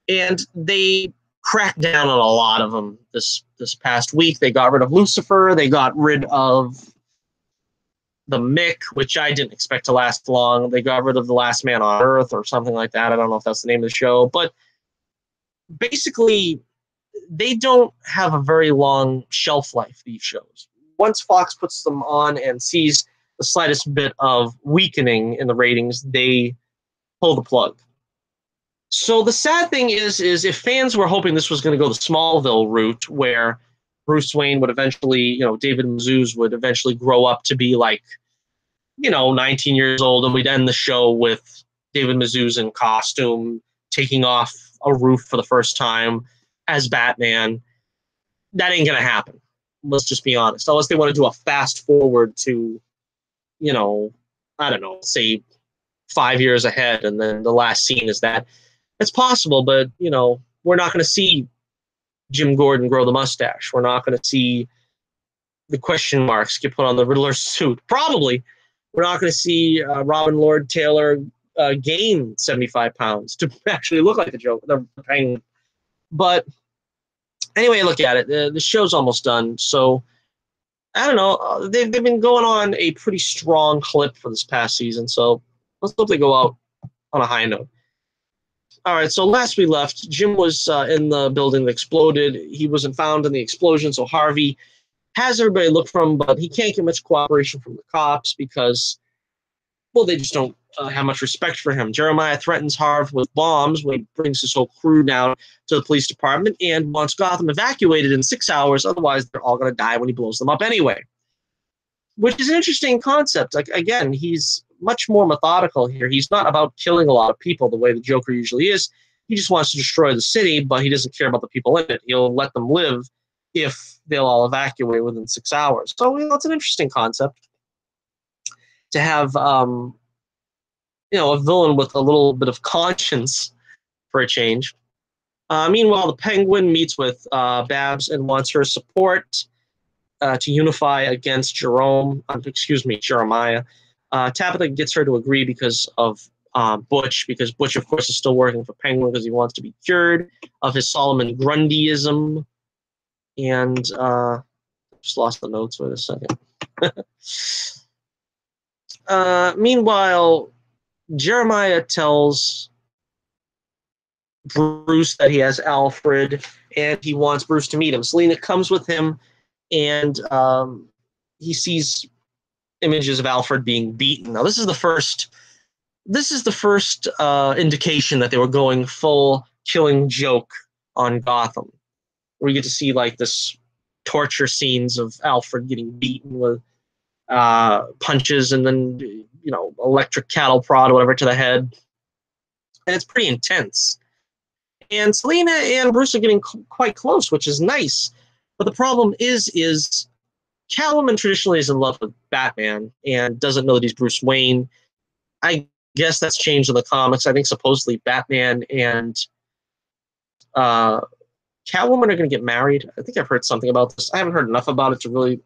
And they cracked down on a lot of them this past week. They got rid of Lucifer. They got rid of the Mick, which I didn't expect to last long. They got rid of The Last Man on Earth or something like that. I don't know if that's the name of the show. But basically, they don't have a very long shelf life, these shows. Once Fox puts them on and sees the slightest bit of weakening in the ratings, they pull the plug. So the sad thing is if fans were hoping this was going to go the Smallville route, where Bruce Wayne would eventually, David Mazouz would eventually grow up to be like, 19 years old, and we'd end the show with David Mazouz in costume, taking off a roof for the first time as Batman, that ain't going to happen. Let's just be honest. Unless they want to do a fast forward to, I don't know, say 5 years ahead, and then the last scene is that. It's possible, but, we're not going to see Jim Gordon grow the mustache. We're not going to see the question marks get put on the Riddler's suit. Probably. We're not going to see Robin Lord Taylor gain 75 pounds to actually look like the Joker, the Penguin. But anyway, look at it. The show's almost done. So, I don't know. They've been going on a pretty strong clip for this past season. So, let's hope they go out on a high note. All right, so last we left, Jim was in the building that exploded. He wasn't found in the explosion, so Harvey has everybody look for him, but he can't get much cooperation from the cops because, well, they just don't have much respect for him. Jeremiah threatens Harv with bombs when he brings his whole crew down to the police department and wants Gotham evacuated in 6 hours, otherwise they're all going to die when he blows them up anyway. Which is an interesting concept. Like, again, he's much more methodical here. He's not about killing a lot of people the way the Joker usually is. He just wants to destroy the city, but he doesn't care about the people in it. He'll let them live if they'll all evacuate within 6 hours. So, it's an interesting concept to have, a villain with a little bit of conscience for a change. Meanwhile, the Penguin meets with Babs and wants her support to unify against Jeremiah. Tabitha gets her to agree because of Butch, of course, is still working for Penguin because he wants to be cured of his Solomon Grundyism. And just lost the notes for a second. Meanwhile, Jeremiah tells Bruce that he has Alfred, and he wants Bruce to meet him. Selina comes with him, and he sees images of Alfred being beaten. Now, this is the first indication that they were going full Killing Joke on Gotham, where you get to see like this torture scenes of Alfred getting beaten with punches and then electric cattle prod or whatever to the head, and it's pretty intense. And Selina and Bruce are getting quite close, which is nice. But the problem is Catwoman traditionally is in love with Batman and doesn't know that he's Bruce Wayne. I guess that's changed in the comics. I think supposedly Batman and Catwoman are going to get married. I think I've heard something about this. I haven't heard enough about it to really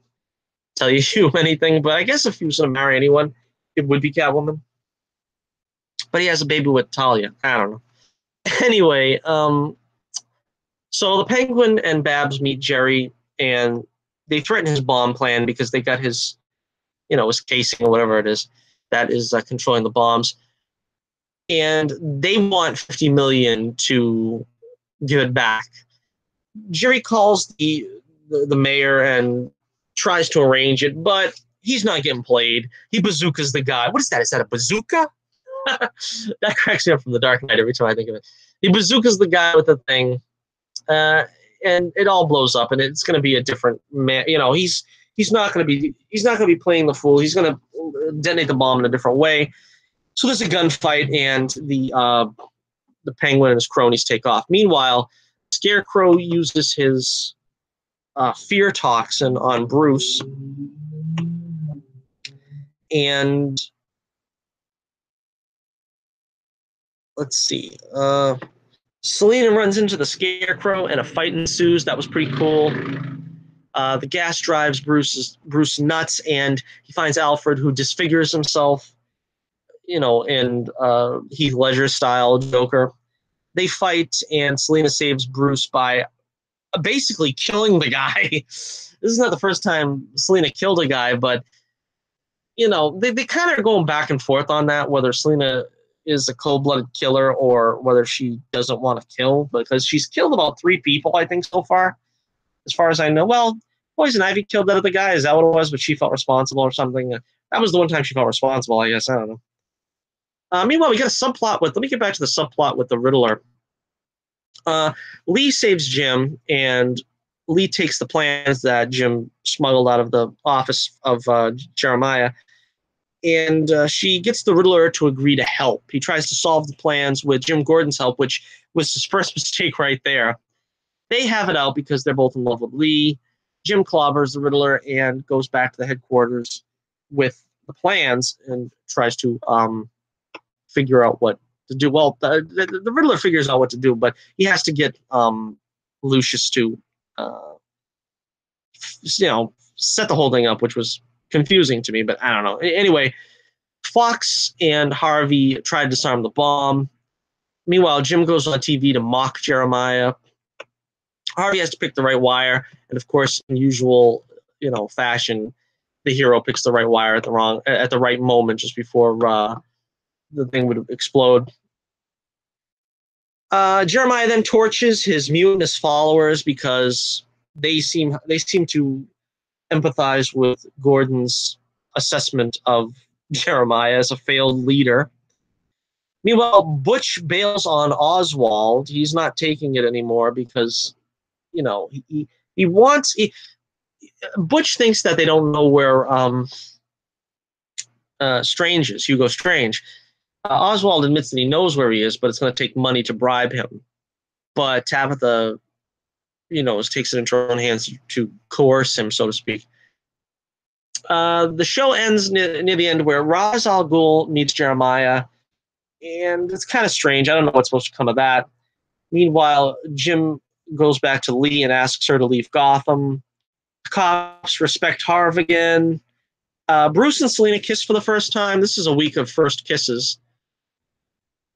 tell you anything, but I guess if he was going to marry anyone, it would be Catwoman. But he has a baby with Talia. I don't know. Anyway, so the Penguin and Babs meet Jerry, and they threaten his bomb plan because they got his, his casing or whatever it is that is controlling the bombs. And they want $50 million to give it back. Jerry calls the mayor and tries to arrange it, but he's not getting played. He bazookas the guy. What is that? Is that a bazooka? That cracks me up from The Dark Knight every time I think of it. He bazookas the guy with the thing, and it all blows up, and it's going to be a different man. He's not going to be playing the fool. He's going to detonate the bomb in a different way. So there's a gunfight, and the Penguin and his cronies take off. Meanwhile, Scarecrow uses his fear toxin on Bruce, and let's see. Selina runs into the Scarecrow, and a fight ensues. That was pretty cool. The gas drives Bruce nuts, and he finds Alfred, who disfigures himself, in Heath Ledger style Joker. They fight, and Selina saves Bruce by basically killing the guy. This is not the first time Selina killed a guy, but they kind of are going back and forth on that, whether Selina is a cold-blooded killer or whether she doesn't want to kill, because she's killed about 3 people, I think, so far as I know. Well, Poison Ivy killed that other guy. Is that what it was? But she felt responsible or something. That was the one time she felt responsible, I guess. I don't know. Meanwhile, we got a subplot let me get back to the subplot with the Riddler. Lee saves Jim, and Lee takes the plans that Jim smuggled out of the office of Jeremiah, and she gets the Riddler to agree to help. He tries to solve the plans with Jim Gordon's help, which was his first mistake right there. They have it out because they're both in love with Lee. Jim clobbers the Riddler and goes back to the headquarters with the plans and tries to figure out what to do. Well, the Riddler figures out what to do, but he has to get Lucius to, set the whole thing up, which was confusing to me, but I don't know. Anyway, Fox and Harvey try to disarm the bomb. Meanwhile, Jim goes on TV to mock Jeremiah. Harvey has to pick the right wire, and of course, in usual, fashion, the hero picks the right wire at the right moment, just before the thing would explode. Jeremiah then torches his mutinous followers because they seem to empathize with Gordon's assessment of Jeremiah as a failed leader. Meanwhile, Butch bails on Oswald. He's not taking it anymore because, you know, he wants. Butch thinks that they don't know where Strange is, Hugo Strange. Oswald admits that he knows where he is, but it's going to take money to bribe him. But Tabitha, takes it into her own hands to coerce him, so to speak. The show ends near the end where Ra's al Ghul meets Jeremiah, and it's kind of strange. I don't know what's supposed to come of that. Meanwhile, Jim goes back to Lee and asks her to leave Gotham. The cops respect Harv again. Bruce and Selena kiss for the first time. This is a week of first kisses.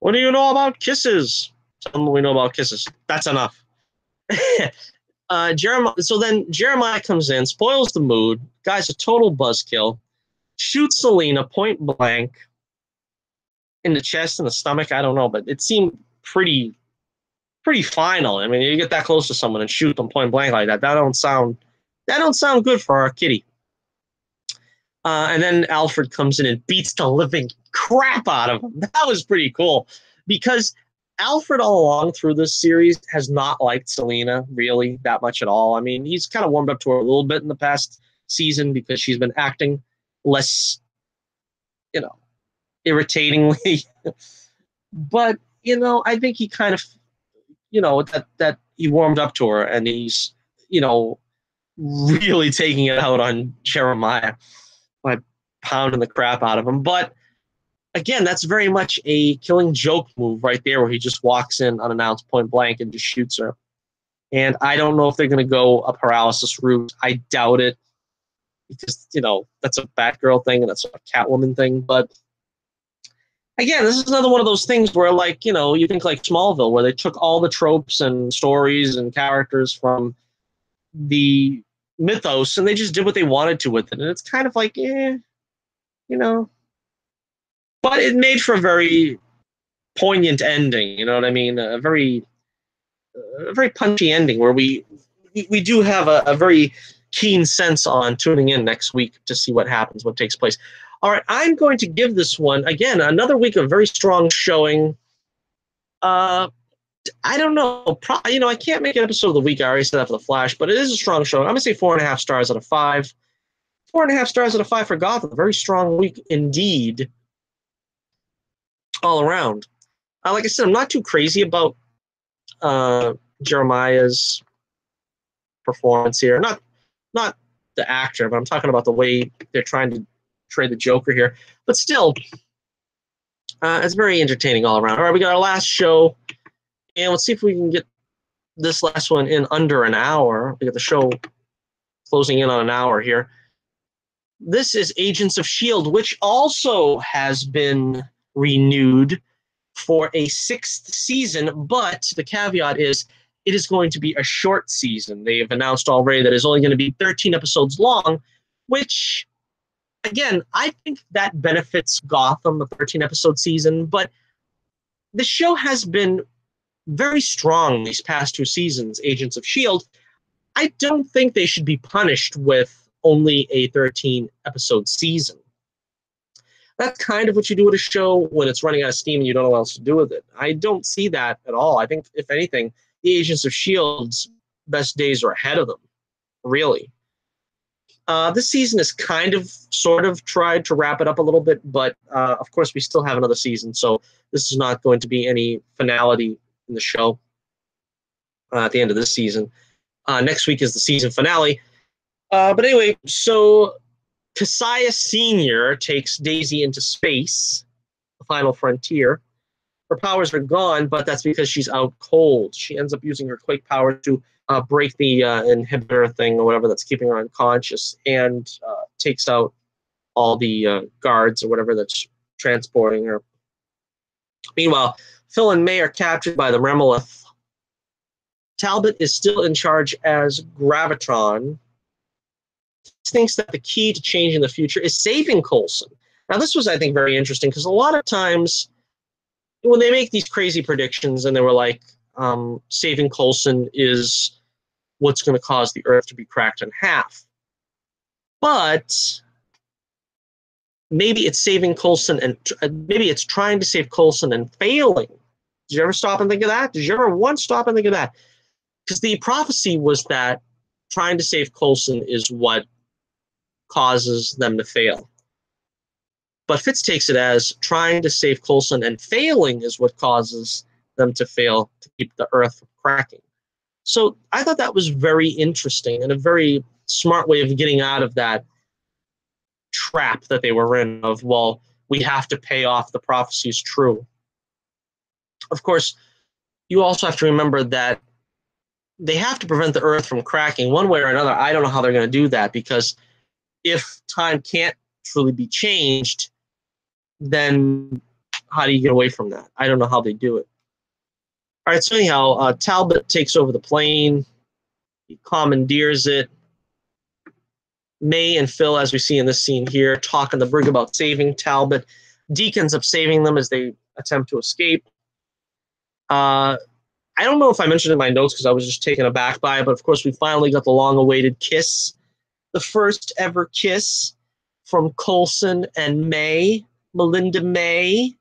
What do you know about kisses? Tell them we know about kisses. That's enough. Jeremiah comes in, spoils the mood. Guy's a total buzzkill. Shoots Selena point blank in the chest and the stomach. I don't know, but it seemed pretty final. I mean, you get that close to someone and shoot them point blank like that. That don't sound good for our kitty. And then Alfred comes in and beats the living crap out of him. That was pretty cool because Alfred all along through this series has not liked Selena really that much at all. I mean, he's kind of warmed up to her a little bit in the past season because she's been acting less, irritatingly. But, I think he kind of, that he warmed up to her and he's, really taking it out on Jeremiah by pounding the crap out of him. But again, that's very much a Killing Joke move right there where he just walks in unannounced point blank and just shoots her. And I don't know if they're going to go a paralysis route. I doubt it because, that's a Batgirl thing and that's a Catwoman thing. But again, this is another one of those things where, like, you think like Smallville, where they took all the tropes and stories and characters from the mythos and they just did what they wanted to with it. And it's kind of like, but it made for a very poignant ending. You know what I mean? A very punchy ending where we do have a very keen sense on tuning in next week to see what happens, what takes place. All right, I'm going to give this one, again, another week of very strong showing. I don't know. I can't make an episode of the week. I already said that for The Flash, but it is a strong showing. I'm going to say 4.5 stars out of 5. 4.5 stars out of 5 for Gotham. Very strong week indeed all around. Like I said, I'm not too crazy about Jeremiah's performance here. Not the actor, but I'm talking about the way they're trying to trade the Joker here. But still, it's very entertaining all around. All right, we got our last show, and let's see if we can get this last one in under an hour. We got the show closing in on an hour here. This is Agents of Shield, which also has been renewed for a 6th season, but the caveat is it is going to be a short season. They have announced already that it's only going to be 13 episodes long, which, again, I think that benefits Gotham, a 13-episode season, but the show has been very strong these past 2 seasons, Agents of Shield. I don't think they should be punished with only a 13-episode season. That's kind of what you do with a show when it's running out of steam and you don't know what else to do with it. I don't see that at all. I think, if anything, the Agents of S.H.I.E.L.'s best days are ahead of them, really. This season is sort of tried to wrap it up a little bit, but of course we still have another season, so this is not going to be any finality in the show at the end of this season. Next week is the season finale. But anyway, so Cassius Sr. takes Daisy into space, the final frontier. Her powers are gone, but that's because she's out cold. She ends up using her quake power to break the inhibitor thing or whatever that's keeping her unconscious and takes out all the guards or whatever that's transporting her. Meanwhile, Phil and May are captured by the Remolith. Talbot is still in charge as Gravitron. He thinks that the key to changing the future is saving Coulson. Now, this was, I think, very interesting because a lot of times when they make these crazy predictions and they were like, saving Coulson is what's going to cause the Earth to be cracked in half. But maybe it's saving Coulson and maybe it's trying to save Coulson and failing. Did you ever stop and think of that? Did you ever once stop and think of that? Because the prophecy was that trying to save Coulson is what causes them to fail. But Fitz takes it as trying to save Coulson and failing is what causes them to fail to keep the Earth from cracking. So I thought that was very interesting and a very smart way of getting out of that trap that they were in of, well, we have to pay off the prophecies true. Of course, you also have to remember that they have to prevent the Earth from cracking one way or another. I don't know how they're going to do that, because if time can't truly be changed, then how do you get away from that? I don't know how they do it. All right, so anyhow, Talbot takes over the plane. He commandeers it. May and Phil, as we see in this scene here, talk in the brig about saving Talbot. Deke ends up saving them as they attempt to escape. I don't know if I mentioned in my notes because I was just taken aback by it, but of course we finally got the long-awaited kiss. The first ever kiss from Coulson and May, Melinda May.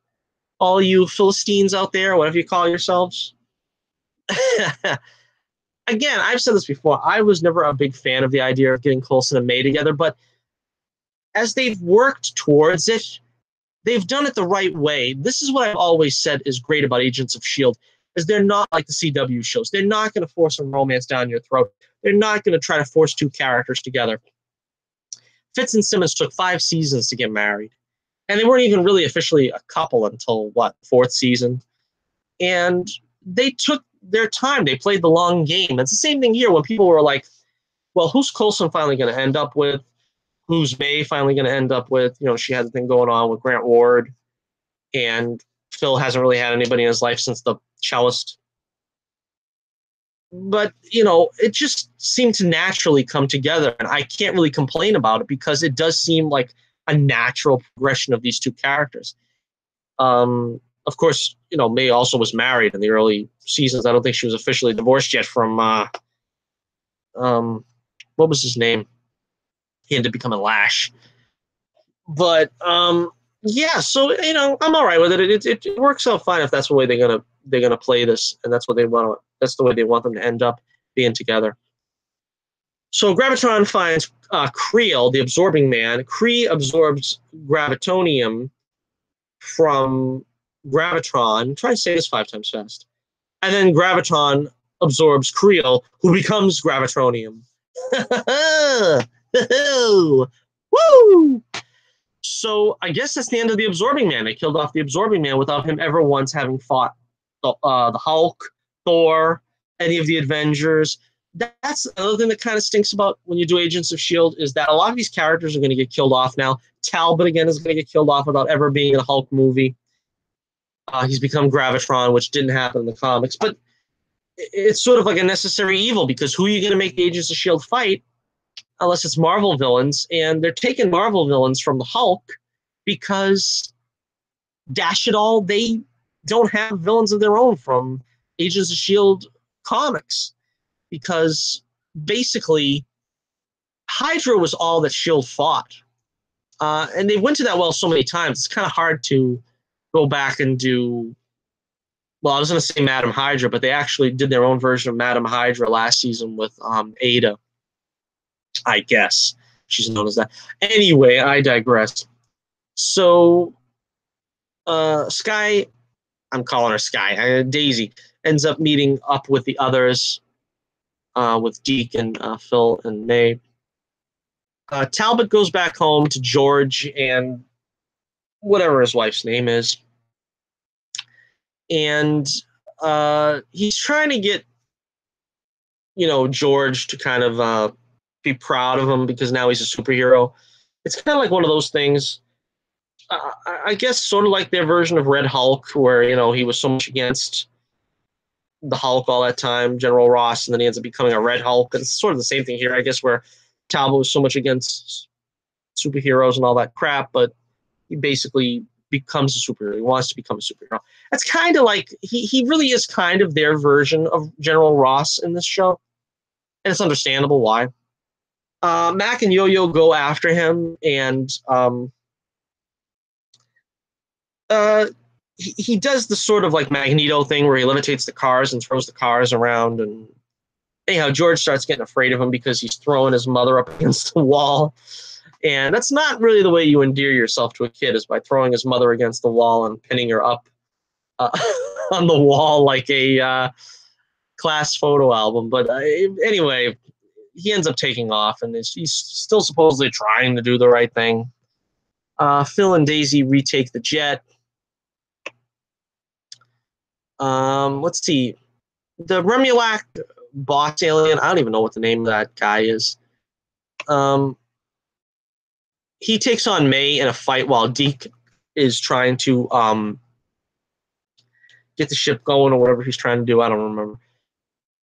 All you Philistines out there, whatever you call yourselves. Again, I've said this before. I was never a big fan of the idea of getting Coulson and May together, but as they've worked towards it, they've done it the right way. This is what I've always said is great about Agents of S.H.I.E.L.D., is they're not like the CW shows. They're not going to force a romance down your throat. They're not going to try to force two characters together. Fitz and Simmons took 5 seasons to get married, and they weren't even really officially a couple until, what, 4th season? And they took their time. They played the long game. It's the same thing here when people were like, well, who's Coulson finally going to end up with? Who's May finally going to end up with? You know, she had the thing going on with Grant Ward, and Phil hasn't really had anybody in his life since the cellist. But, you know, it just seemed to naturally come together, and I can't really complain about it because it does seem like a natural progression of these two characters. Of course, you know, May also was married in the early seasons. I don't think she was officially divorced yet from, what was his name? He ended up becoming Lash. But, yeah, so, you know, I'm all right with it. It works out fine if that's the way they're gonna play this, and that's what they want. That's the way they want them to end up being together. So Gravitron finds Creel, the absorbing man. Kree absorbs gravitonium from Gravitron. Try to say this 5 times fast. And then Gravitron absorbs Creel, who becomes Gravitronium. Woo! So I guess that's the end of the Absorbing Man. They killed off the Absorbing Man without him ever once having fought the Hulk, Thor, any of the Avengers. That's another thing that kind of stinks about when you do Agents of S.H.I.E.L.D. is that a lot of these characters are going to get killed off now. Talbot, again, is going to get killed off without ever being in a Hulk movie. He's become Gravitron, which didn't happen in the comics. But it's sort of like a necessary evil, because who are you going to make the Agents of S.H.I.E.L.D. fight unless it's Marvel villains? And they're taking Marvel villains from the Hulk because, dash it all, they don't have villains of their own from Agents of S.H.I.E.L.D. comics. Because basically, Hydra was all that S.H.I.E.L.D. fought. And they went to that well so many times, it's kind of hard to go back and do, well, I was going to say Madam Hydra, but they actually did their own version of Madam Hydra last season with Ada, I guess. She's known as that. Anyway, I digress. So, Sky, I'm calling her Sky, Daisy, ends up meeting up with the others, with Deke and Phil and May. Talbot goes back home to George and whatever his wife's name is. And he's trying to get, you know, George to kind of be proud of him because now he's a superhero. It's kind of like one of those things, I guess sort of like their version of Red Hulk, where, you know, he was so much against the Hulk all that time, General Ross, and then he ends up becoming a Red Hulk. And it's sort of the same thing here, I guess, where Talbot was so much against superheroes and all that crap, but he basically becomes a superhero. He wants to become a superhero. That's kind of like, he really is kind of their version of General Ross in this show. And it's understandable why. Mac and Yo-Yo go after him, and he does the sort of like Magneto thing where he levitates the cars and throws the cars around. And anyhow, George starts getting afraid of him because he's throwing his mother up against the wall. And that's not really the way you endear yourself to a kid, is by throwing his mother against the wall and pinning her up on the wall like a class photo album. But anyway, he ends up taking off, and he's still supposedly trying to do the right thing. Phil and Daisy retake the jet. Let's see. The Remulac boss alien, I don't even know what the name of that guy is. He takes on May in a fight while Deke is trying to get the ship going or whatever he's trying to do. I don't remember.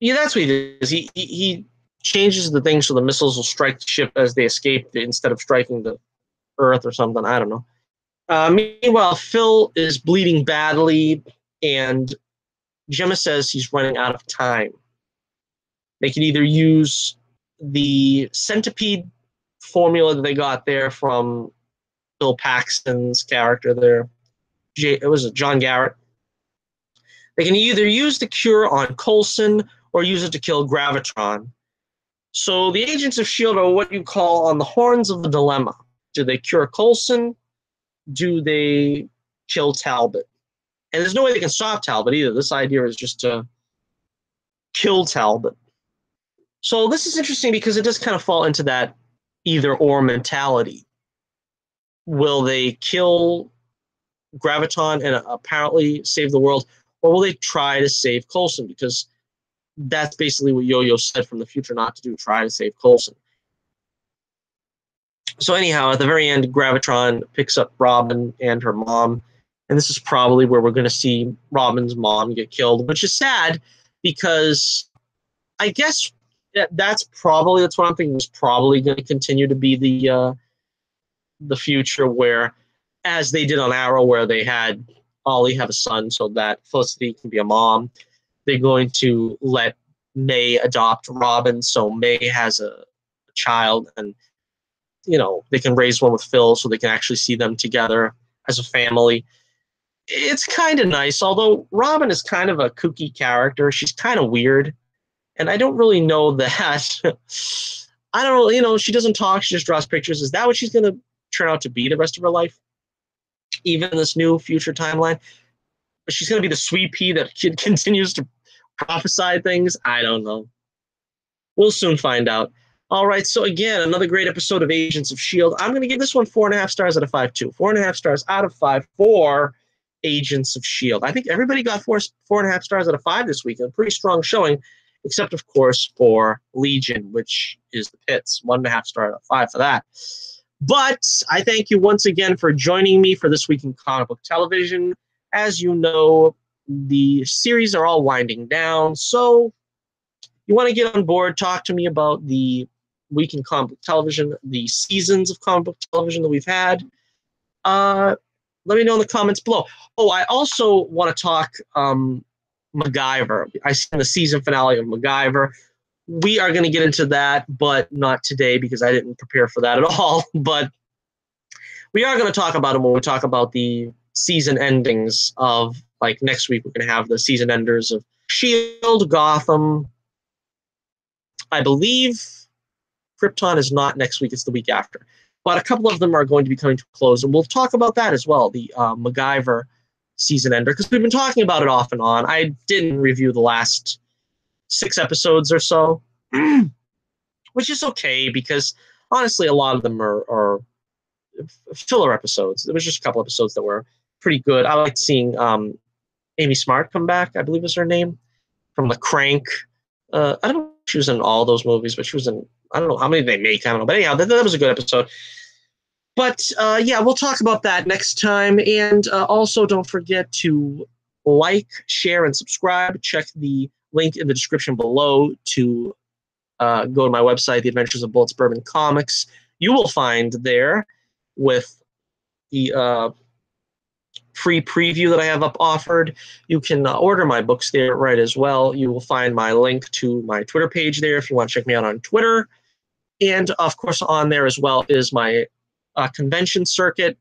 Yeah, that's what he does. He changes the thing so the missiles will strike the ship as they escape instead of striking the Earth or something. I don't know. Meanwhile, Phil is bleeding badly, and Gemma says he's running out of time. They can either use the centipede formula that they got there from Bill Paxton's character there. It was John Garrett. They can either use the cure on Coulson or use it to kill Gravitron. So the Agents of S.H.I.E.L.D. are what you call on the horns of the dilemma. Do they cure Coulson? Do they kill Talbot? And there's no way they can stop Talbot either. This idea is just to kill Talbot. So this is interesting because it does kind of fall into that either-or mentality. Will they kill Graviton and apparently save the world, or will they try to save Coulson? Because that's basically what Yo-Yo said from the future not to do, try to save Coulson. So anyhow, at the very end, Gravitron picks up Robin and her mom, and this is probably where we're going to see Robin's mom get killed, which is sad because I guess that's what I'm thinking is probably going to continue to be the future, where, as they did on Arrow, where they had Ollie have a son so that Felicity can be a mom, they're going to let May adopt Robin so May has a child, and they can raise one with Phil so they can actually see them together as a family. It's kind of nice, although Robin is kind of a kooky character. She's kind of weird, and I don't really know that. I don't really, she doesn't talk, she just draws pictures. Is that what she's going to turn out to be the rest of her life? Even in this new future timeline? But she's going to be the sweet pea that continues to prophesy things? I don't know. We'll soon find out. All right, so again, another great episode of Agents of S.H.I.E.L.D. I'm going to give this one 4.5 stars out of 5, too. 4.5 stars out of 5 for Agents of S.H.I.E.L.D. I think everybody got 4.5 stars out of 5 this week. A pretty strong showing, except, of course, for Legion, which is the pits. 1.5 star out of 5 for that. But I thank you once again for joining me for This Week in Comic Book Television. As you know, the series are all winding down, so you want to get on board, talk to me about the Week in Comic Book Television, the seasons of comic book television that we've had. Let me know in the comments below. Oh, I also want to talk MacGyver. I seen the season finale of MacGyver. We are going to get into that, but not today because I didn't prepare for that at all. But we are going to talk about it when we talk about the season endings of, like, next week. We're going to have the season enders of S.H.I.E.L.D., Gotham. I believe Krypton is not next week, it's the week after. But a couple of them are going to be coming to a close, and we'll talk about that as well, the MacGyver season ender, because we've been talking about it off and on. I didn't review the last 6 episodes or so, which is okay, because honestly, a lot of them are filler episodes. There was just a couple episodes that were pretty good. I liked seeing Amy Smart come back, I believe is her name, from The Crank. I don't know if she was in all those movies, but she was in, I don't know how many they make, I don't know. But anyhow, that was a good episode. But yeah, we'll talk about that next time. And also don't forget to like, share, and subscribe. Check the link in the description below to go to my website, The Adventures of Bullets Bourbon Comics. You will find there with the free preview that I have up offered. You can order my books there right as well. You will find my link to my Twitter page there if you want to check me out on Twitter. And of course, on there as well is my convention circuit.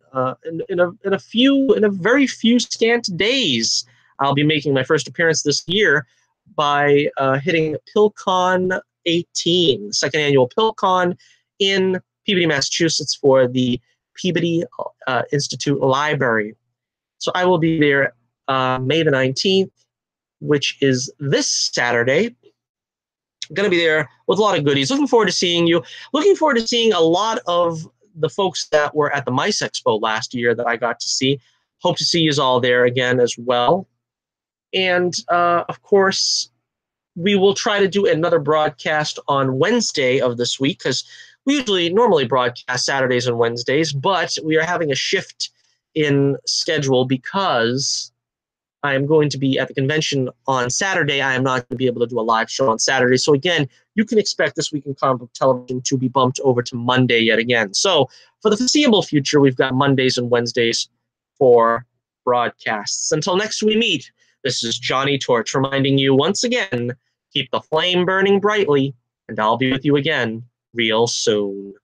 In a very few scant days, I'll be making my first appearance this year by hitting PillCon 18, the second annual PillCon in Peabody, Massachusetts, for the Peabody Institute Library. So I will be there May the 19th, which is this Saturday. I'm going to be there with a lot of goodies. Looking forward to seeing you. Looking forward to seeing a lot of the folks that were at the Mice Expo last year that I got to see. Hope to see you all there again as well. And, of course, we will try to do another broadcast on Wednesday of this week, because we normally broadcast Saturdays and Wednesdays, but we are having a shift in schedule because I am going to be at the convention on Saturday. I am not going to be able to do a live show on Saturday. So again, you can expect This Week in Comic Book Television to be bumped over to Monday yet again. So for the foreseeable future, we've got Mondays and Wednesdays for broadcasts. Until next we meet, this is Johnny Torch reminding you once again, keep the flame burning brightly, and I'll be with you again real soon.